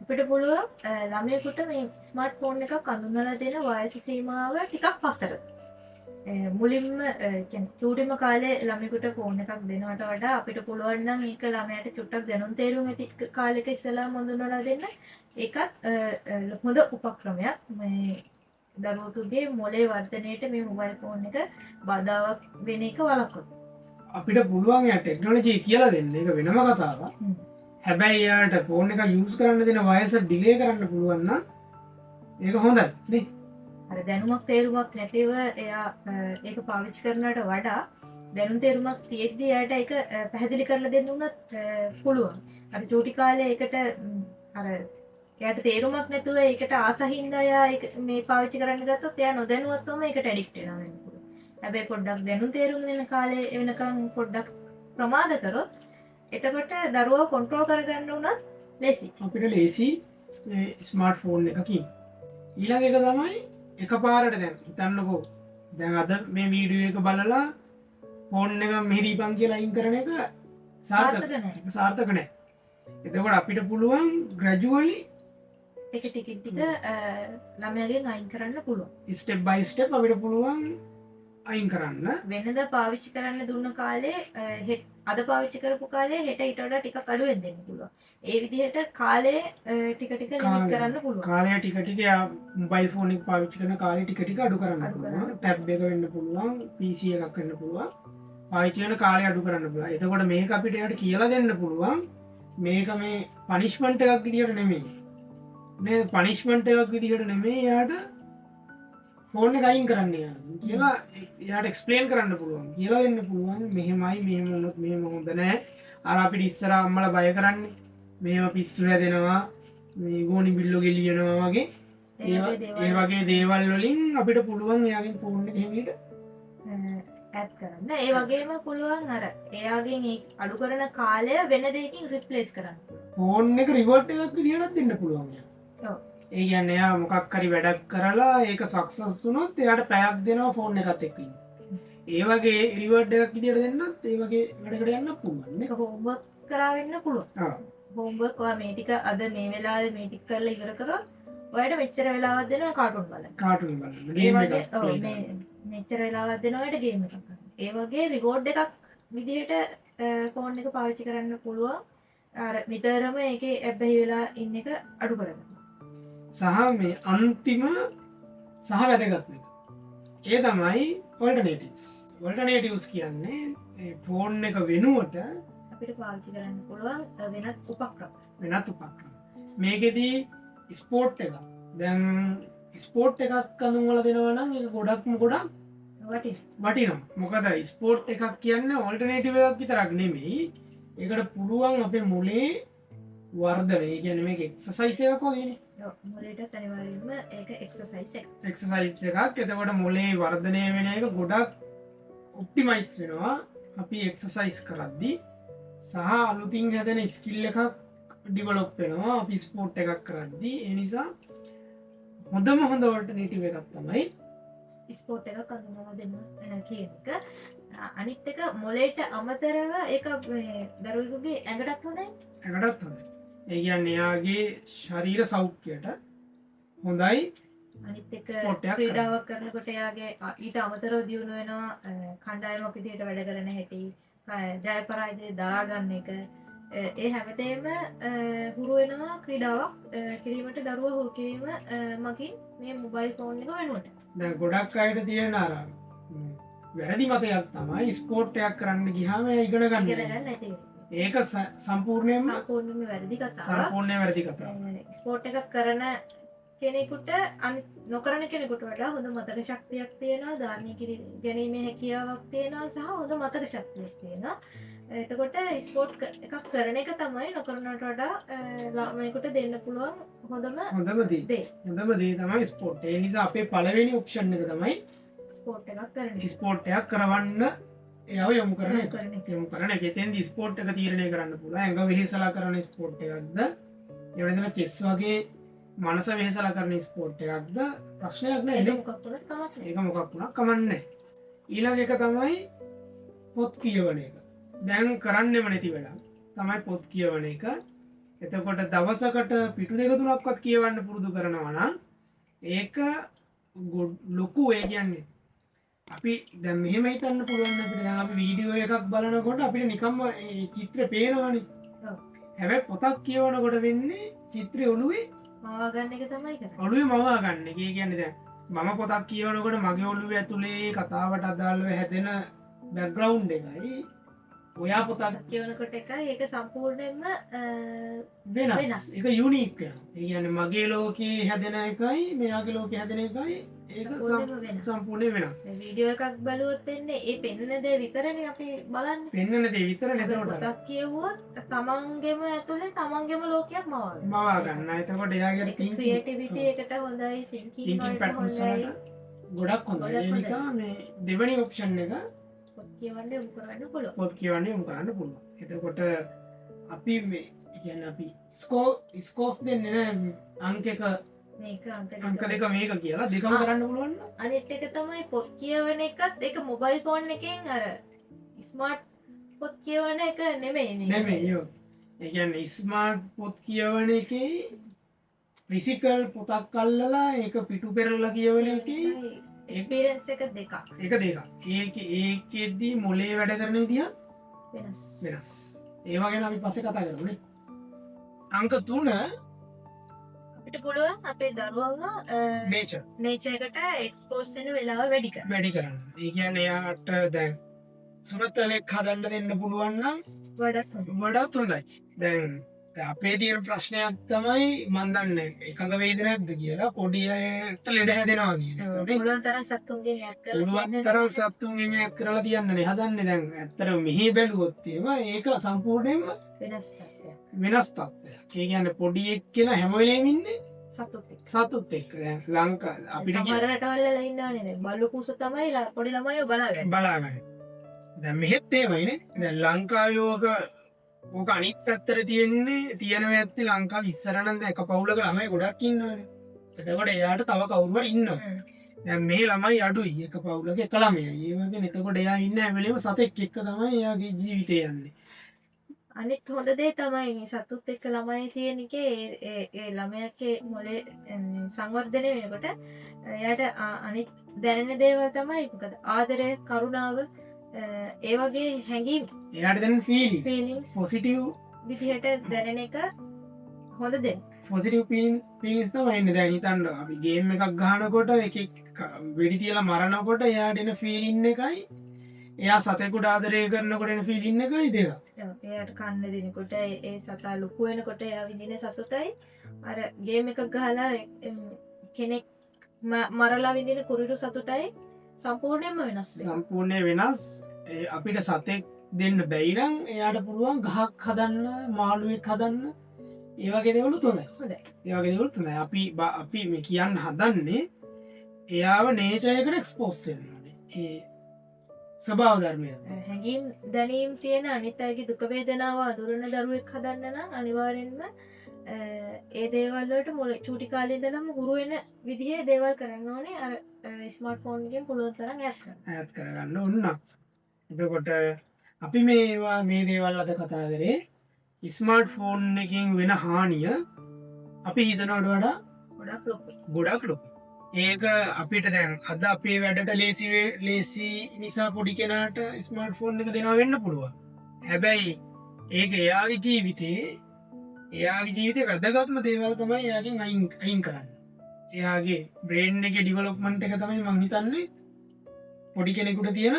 අපිට පුළුවන් ළමයෙකුට මේ ස්මාර්ට් ෆෝන් එකක් අඳුනලා දෙන වයස සීමාව ටිකක් පස්සට. මුලින්ම කියන්නේ චූටිම කාලේ ළමයෙකුට ෆෝන් එකක් දෙනවට වඩා අපිට පුළුවන් නම් මේක ළමයාට චුට්ටක් දැනුම් තේරුම් ඇති කාලෙක ඉස්සෙල්ලාම අඳුනලා දෙන්න. ඒකත් හොඳ උපක්‍රමයක්. මේ දරුවෙකුගේ මොලේ වර්ධනයට මේ මොබයිල් ෆෝන් එක බාධාවක් වෙන එක වළක්වනවා. අපිට පුළුවන් යා ටෙක්නොලොජි කියලා දෙන්න. ඒක වෙනම කතාවක්. හැබැයි යාට ෆෝන් එක යූස් කරන්න දෙන වයස ඩිලේ කරන්න පුළුවන් නම් ඒක හොඳයි නේ. අර දැනුමක් තේරුමක් නැතිව එයා ඒක පාවිච්චි කරනවට වඩා දැනුම් තේරුමක් තියෙද්දි එයාට ඒක පැහැදිලි කරලා දෙන්න උනත් පුළුවන්. අර චූටි කාලේ ඒකට අර එයාට තේරුමක් නැතුව ඒකට ආසහින්ද එයා ඒක මේ පාවිච්චි කරන්න ගත්තොත් එයා නොදැනුවත්වම ඒකට ඇඩික්ට් වෙනවා වෙන්න පුළුවන්. හැබැයි පොඩ්ඩක් දැනුම් තේරුම් දෙන කාලේ වෙනකන් පොඩ්ඩක් ප්‍රමාද කරොත් එතකොට දරුවා කන්ට්‍රෝල් කරගන්න උනත් ලේසි. අපිට ලේසි ස්මාර්ට් ෆෝන් එකකින්. ඊළඟ එක තමයි එකපාරට දැන් හිතන්නකෝ දැන් අද මේ වීඩියෝ එක බලලා ෆෝන් එක මෙහෙදීපන් කියලා අයින් කරන එක සාර්ථක නැහැ. එතකොට අපිට පුළුවන් ග්‍රැජුවලි ඒක ටික ටික ළමයාගෙන් අයින් කරන්න පුළුවන්. ස්ටෙප් බයි ස්ටෙප් අපිට පුළුවන් අයින් කරන්න. වෙනදා පාවිච්චි කරන්න දුන්න කාලේ අද පාවිච්චි කරපු කාලේ හෙට ඊට වඩා ටිකක් අඩුවෙන් දෙන්න පුළුවන්. ඒ විදිහට කාලේ ටික ටික ලිමිට් කරන්න පුළුවන්. කාලය ටික ටික මොබයිල් ෆෝන් එක පාවිච්චි කරන කාලේ ටික ටික අඩු කරන්න පුළුවන්. ටැබ් එක වෙන්න පුළුවන්, PC එකක් වෙන්න පුළුවන්. පාවිච්චි කරන කාලය අඩු කරන්න පුළුවන්. එතකොට මේක අපිට යාට කියලා දෙන්න පුළුවන්. මේක මේ පනිෂ්මන්ට් එකක් විදිහට නෙමෙයි. මේ පනිෂ්මන්ට් එකක් විදිහට නෙමෙයි යාට ෆෝන් එක අයින් කරන්න කියලා එයාට එක්ස්ප්ලේන් කරන්න පුළුවන්. කියලා දෙන්න පුළුවන් මෙහෙමයි මෙහෙම වුණොත් මෙහෙම හොඳ නැහැ. අර අපිට ඉස්සර අම්මලා බය කරන්නේ මේව පිස්සු හැදෙනවා, මේ ගෝනි බිල්ලෝ ගෙලියනවා වගේ ඒ වගේ දේවල් වලින් අපිට පුළුවන් එයාගෙන් ෆෝන් එක හැමීට ඇත් කරන්න. ඒ වගේම පුළුවන් අර එයාගෙන් ඒ අඩු කරන කාලය වෙන දෙයකින් රිප්ලේස් කරන්න. ෆෝන් එක රිවර්ට් එකක් විදිහටත් දෙන්න පුළුවන් යා. ඔව්. ඒ කියන්නේ එයා මොකක් හරි වැඩක් කරලා ඒක සක්සස් වුණොත් එයාට පැයක් දෙනවා ෆෝන් එකත් එක්ක ඉන්න. ඒ වගේ රිවර්ට් එකක් විදිහට දෙන්නත් ඒ වගේ වැඩකට යන්න පුළුවන් නේ. මේක හෝම්වර්ක් කරා වෙන්න පුළුවන්. ආ. හෝම්වර්ක් ඔයා මේ ටික අද මේ වෙලාවේ මේ ටික කරලා ඉවර කරොත් ඔයාලට මෙච්චර වෙලාවක් දෙනවා කාටුන් බලන්න. කාටුන් බලන්න. ඒ ගේම් වගේ එකක් ඔව් play මේ කරන්න. මෙච්චර වෙලාවක් දෙනවා ඔයාලට ගේම් එකක් කරන්න. ඒ වගේ රිවෝඩ් එකක් විදිහට ෆෝන් එක පාවිච්චි කරන්න පුළුවන්. අර නිතරම ඒකේ ඇබ්බැහි වෙලා ඉන්න එක අඩු කරගන්න. සහ මේ අන්තිම සහ වැදගත් එක. ඒ තමයි ඔල්ටර්නේටිව්ස්. ඔල්ටර්නේටිව්ස් කියන්නේ ෆෝන් එක වෙනුවට අපිට පාවිච්චි කරන්න පුළුවන් වෙනත් උපක්‍රම. වෙනත් උපක්‍රම. මේකෙදී ස්පෝට් එක. දැන් ස්පෝට් එකක් අඳුන්වල දෙනවා නම් ඒක ගොඩක්ම ගොඩක් වටිනවා. මොකද ස්පෝට් එකක් කියන්නේ ඔල්ටර්නේටිව් එකක් විතරක් නෙමෙයි. ඒකට පුළුවන් අපේ මොලේ වර්ධනය. ඒ කියන්නේ මේක එක්සර්සයිස් එකක් වගේනේ. මොලේට අනිවාර්යයෙන්ම ඒක එක්සර්සයිස් එකක්. එක්සර්සයිස් එකක්. එතකොට මොලේ වර්ධනය වෙන එක ගොඩක් ඔප්ටිමයිස් වෙනවා අපි එක්සර්සයිස් කරද්දී. සහ අලුතින් හැදෙන ස්කිල් එකක් ඩිවලොප් වෙනවා අපි ස්පෝට් එකක් කරද්දී. ඒ නිසා හොඳම හොඳ ඔල්ටර්නේටිව් එකක් තමයි ස්පෝට් එකක් අඳුනලා දෙන්න කියන එක. අනිත් එක මොලේට අමතරව ඒක දරුවෙකුගේ ඇඟටත් හොඳයි. ඇඟටත් හොඳයි. ඒ කියන්නේ එයාගේ ශරීර සෞඛ්‍යයට හොඳයි. අනිත් එක ස්පෝට් එකක් ක්‍රීඩාවක් කරනකොට එයාගේ ඊට අමතරව දියුණු වෙනවා කණ්ඩායමක් විදිහට වැඩ කරන හැටි, ජය පරාජය දරා ගන්න එක. ඒ හැමතේම හුරු වෙනවා ක්‍රීඩාවක් කිරීමට දරුවා හුරු කිරීම මගින් මේ මොබයිල් ෆෝන් එක වෙනුවට. දැන් ගොඩක් අයට තියෙන අර වැරදි මතයක් තමයි ස්පෝට් එකක් කරන්න ගියාම ඉගෙන ඉගෙන ගන්න. ගන්න නැති. ඒක සම්පූර්ණයෙන්ම සම්පූර්ණයෙන්ම වැරදි කතාවක්. සම්පූර්ණයෙන් වැරදි කතාවක්. ස්පෝට් එකක් කරන කෙනෙකුට නොකරන කෙනෙකුට වඩා හොඳ මතක ශක්තියක් තියෙනවා, ධාරණය ගැනීමේ හැකියාවක් තියෙනවා සහ හොඳ මතක ශක්තියක් තියෙනවා. එතකොට ස්පෝට් එකක් කරන එක තමයි නොකරනට වඩා ළමයෙකුට දෙන්න පුළුවන් හොඳම දේ. හොඳම දේ තමයි ස්පෝට්. ඒ නිසා අපේ පළවෙනි ඔප්ෂන් එක තමයි ස්පෝට් එකක් කරන එක. ස්පෝට් එකක් කරවන්න එයාව යොමු කරන එක. කරන එක. යොමු කරන එක. එතෙන්දී ස්පෝට් එක තීරණය කරන්න පුළුවන්. ඇඟ වෙහෙසලා කරන ස්පෝට් එකක්ද? ඒ වෙනදම චෙස් වගේ මනස වෙහෙසලා කරන ස්පෝට් එකක්ද? ප්‍රශ්නයක් නෑ. ඒක මොකක් වුණත් කමක් නෑ. ඒක මොකක් වුණත් කමන්නේ. ඊළඟ එක තමයි පොත් කියවන එක. දැන් කරන්නෙම නැති වෙලා තමයි පොත් කියවන එක. එතකොට දවසකට පිටු දෙක තුනක්වත් කියවන්න පුරුදු කරනවා නම් ඒක ලොකු. ඒ කියන්නේ අපි දැන් මෙහෙම හිතන්න පුළුවන් අපිට. දැන් අපි වීඩියෝ එකක් බලනකොට අපිට නිකම්ම ඒ චිත්‍රය පේනවනේ. ඔව්. හැබැයි පොතක් කියවනකොට වෙන්නේ චිත්‍රය ඔළුවේ මවා ගන්න එක තමයි කරන්නේ. ඔළුවේ මවා ගන්න එක. ඒ කියන්නේ දැන් මම පොතක් කියවනකොට මගේ ඔළුවේ ඇතුලේ කතාවට අදාළව හැදෙන බෑග්ග්‍රවුන්ඩ් එකයි ඔයා පොතක් කියවනකොට එකයි ඒක සම්පූර්ණයෙන්ම වෙනස්. ඒක යුනික් වෙනවා. ඒ කියන්නේ මගේ ලෝකේ හැදෙන එකයි මෙයාගේ ලෝකේ හැදෙන එකයි ඒක සම්පූර්ණයෙන් වෙනස්. වීඩියෝ එකක් බලුවොත් එන්නේ ඒ පෙන්වන දේ විතරනේ අපි බලන්නේ. පෙන්වන දේ විතරනේ. එතකොට පොතක් කියවුවොත් තමන්ගේම ඇතුලේ තමන්ගේම ලෝකයක් මවා ගන්න. එතකොට එයාගේ ක්‍රියේටිවිටි එකට හොඳයි, තින්කින් වලට හොඳයි. ගොඩක් හොඳයි. ඒ නිසා මේ දෙවෙනි ඔප්ෂන් එක පොත් කියවන්න යොමු කරන්න පුළුවන්. පොත් කියවන්න යොමු කරන්න පුළුවන්. එතකොට අපි මේ කියන්නේ අපි ස්කෝස් දෙන්නේ නැහැ අංක එක මේක අංක දෙක මේක කියලා දෙකම කරන්න පුළුවන්. අනිත් එක තමයි පොත් කියවන එකත් ඒක මොබයිල් ෆෝන් එකෙන් අර ස්මාර්ට් පොත් කියවන එක නෙමෙයි නේ. නෙමෙයි. ඒ කියන්නේ ස්මාර්ට් පොත් කියවන එකේ ෆිසිකල් පොතක් අල්ලලා ඒක පිටු පෙරලලා කියවන එකේ එක්ස්පීරියන්ස් එක දෙකක්. ඒක දෙකක්. ඒකෙදී මොලේ වැඩ කරන විදිහ වෙනස්. ඒවා ගැන අපි පස්සේ කතා කරමු නේ. අංක 3 අපිට පුළුවන් අපේ දරුවව නේචර් එකට එක්ස්පෝස් වෙන වෙලාව වැඩි කරන්න. ඒ කියන්නේ එයාට දැන් සුරතලෙක් හදන්න දෙන්න පුළුවන් නම් වඩාත් හොඳයි. දැන් අපේ තියෙන ප්‍රශ්නයක් තමයි මන් දන්නේ එකඟ වේද නැද්ද කියලා. පොඩි අයට ලෙඩ හැදෙනවා කියන එක. පුළුවන් තරම් සතුන්ගෙන් ඈත් කරලා පුළුවන් තරම් සතුන්ගෙන් ඈත් කරලා තියන්නනේ හදන්නේ. දැන් ඇත්තටම මෙහි බැලුවොත් ඒක සම්පූර්ණයෙන්ම වෙනස් තත්ත්වයක්. වෙනස් තත්ත්වයක්. ඒ කියන්නේ පොඩි එක්කෙනා හැම වෙලේම ඉන්නේ සතුත් එක්ක දැන් ලංකා අපිට සමහරටවල්ල ඉන්නනේ බලු කුස තමයි පොඩි ළමයි බලාගන්න බලාගන්න දැන් මෙහෙත් ඒමයිනේ දැන් ලංකායෝක ඕක අනිත් පැත්තර තියෙන්නේ තියෙනව ඇත්තේ ලංකා විස්සරණන්ද එක පවුලක ළමයි ගොඩක් ඉන්නවනේ එතකොට එයාට තව කවුරුහරි ඉන්නවා දැන් මේ ළමයි අඩුයි එක පවුලක එක ළමයි ඒ වගේ එතකොට එයා ඉන්න හැම වෙලේම සතෙක් එක්ක තමයි එයාගේ ජීවිතය යන්නේ අනිත් හොඳ දේ තමයි මේ සතුත් එක්ක ළමයි තියෙන එකේ ඒ ළමයාගේ මොලේ සංවර්ධනය වෙනකොට එයාට අනිත් දැනෙන දේවල් තමයි මොකද ආදරය කරුණාව ඒ වගේ හැඟීම් එයාට දැන් feelings පොසිටිව් විදිහට දැනෙන එක හොඳ දේ. පොසිටිව් පීලිස් තමයි දැන් හිතන්න අපි ගේම් එකක් ගහනකොට එකෙක් වෙඩි තියලා මරනකොට එයාට එන ෆීලින් එකයි එයා සතෙකුට ආදරය කරනකොට එන ෆීලින් එකයි දෙක. එයාට කන්න දෙනකොට ඒ සතා ලොකු වෙනකොට එයා විඳින සතුටයි අර ගේම් එකක් ගහලා කෙනෙක් මරලා විඳින කුරිරු සතුටයි සම්පූර්ණයෙන්ම වෙනස් වෙනවා. සම්පූර්ණයෙන් වෙනස්. අපිට සතෙක් දෙන්න බැයි නම් එයාට පුළුවන් ගහක් හදන්න, මාළුවෙක් හදන්න. ඒ වගේ දේවලුත් හොඳයි. හොඳයි. ඒ වගේ දේවලුත් හොඳයි. අපි මේ කියන්න හදන්නේ එයාව නේචර් එකට එක්ස්පෝස් වෙන්න ඕනේ. ඒ ස්වභාව ධර්මය. හැඟීම් දැනීම් තියෙන අනිත් අයගේ දුක වේදනාව අඳුරන දරුවෙක් හදන්න නම් අනිවාර්යෙන්ම ඒ දේවල් වලට මුල චූටි කාලේ ඉඳලම හුරු වෙන විදිහේ දේවල් කරන්න ඕනේ. අර ස්මාර්ට් ෆෝන් එකෙන් පුළුවන් තරම් ඈත් කරගන්න ඕන. එතකොට අපි මේවා මේ දේවල් අද කතා කරේ ස්මාර්ට් ෆෝන් එකෙන් වෙන හානිය අපි හිතනවට වඩා ගොඩක් ලොකු. ඒක අපිට දැන් අද අපේ වැඩට ලේසි නිසා පොඩි කෙනාට ස්මාර්ට් ෆෝන් එක දෙනවා වෙන්න පුළුවන්. හැබැයි ඒක එයාගේ ජීවිතේ වැදගත්ම දේවල් තමයි එයාගෙන් අයින් කරන්න. එයාගේ බ්‍රේන් එකේ ඩිවලොප්මන්ට් එක තමයි මං හිතන්නේ පොඩි කෙනෙකුට තියෙන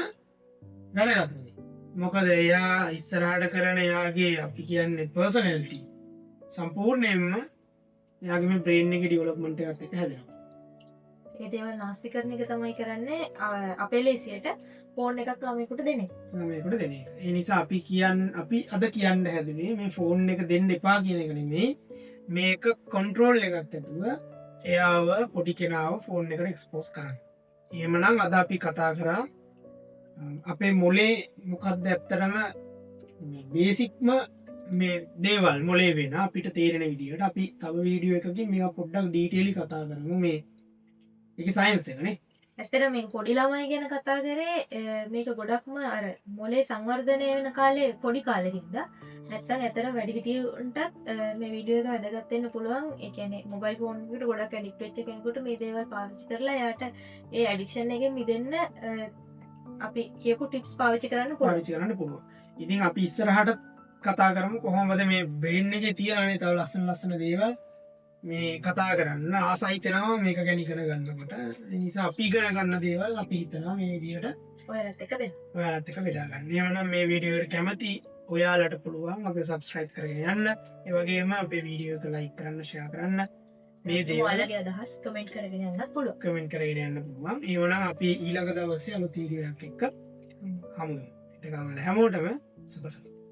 වැදගත්ම දේ. මොකද එයා ඉස්සරහට කරන එයාගේ අපි කියන්නේ පර්සනැලිටි සම්පූර්ණයෙන්ම එයාගේ මේ බ්‍රේන් එකේ ඩිවලොප්මන්ට් එකත් එක්ක හැදෙනවා. ඒ දේවල් නාස්ති කරන එක තමයි කරන්නේ අපේ ලේසියට ෆෝන් එකක් ළමයෙකුට දෙන එක. ළමයෙකුට දෙන එක. ඒ නිසා අපි අද කියන්න හැදුවේ මේ ෆෝන් එක දෙන්න එපා කියන එක නෙමෙයි. මේක කන්ට්‍රෝල් එකක් ඇතුව එයාව පොඩි කෙනාව ෆෝන් එකට එක්ස්පෝස් කරන්න. එහෙමනම් අද අපි කතා කරා අපේ මොලේ මොකක්ද ඇත්තටම බේසික්ම මේ දේවල් මොලේ වෙන අපිට තේරෙන විදිහට අපි තව වීඩියෝ එකකින් මේවා පොඩ්ඩක් ඩීටේලි කතා කරමු. මේ ඒක සයන්ස් එකනේ. ඇත්තට මේ පොඩි ළමයි ගැන කතා කරේ මේක ගොඩක්ම අර මොලේ සංවර්ධනය වෙන කාලේ පොඩි කාලෙකින්ද නැත්තම් ඇතර වැඩිහිටියන්ටත් මේ වීඩියෝ එක වැදගත් වෙන්න පුළුවන්. ඒ කියන්නේ මොබයිල් ෆෝන් එකට ගොඩක් ඇඩික්ට් වෙච්ච කෙනෙකුට මේ දේවල් පාවිච්චි කරලා එයාට ඒ ඇඩික්ෂන් එකෙන් මිදෙන්න අපි කියපු ටිප්ස් පාවිච්චි කරන්න පුළුවන්. ඉතින් අපි ඉස්සරහට කතා කරමු කොහොමද මේ බ්‍රේන් එකේ තියෙනනේ තව ලස්සන දේවල් මේ කතා කරන්න ආසයි හිතෙනවා මේක ගැන ඉගෙන ගන්නකොට. ඒ නිසා අපි ඉගෙන ගන්න දේවල් අපි හිතනවා මේ විදියට ඔයාලත් එක්ක බෙදා ගන්න. එහෙනම් මේ වීඩියෝ එකට කැමති ඔයාලට පුළුවන් අපිව සබ්ස්ක්‍රයිබ් කරගෙන යන්න. ඒ වගේම අපේ වීඩියෝ එක ලයික් කරන්න, ෂෙයා කරන්න. මේ දේවල් ඔයාලගේ අදහස් කමෙන්ට් කරගෙන යන්නත් පුළුවන්. ඒ වුණා අපි ඊළඟ දවසේ අලුත් වීඩියෝ එකක් එක්ක හමු වෙමු. ඒක හැමෝටම සුබ සඳ.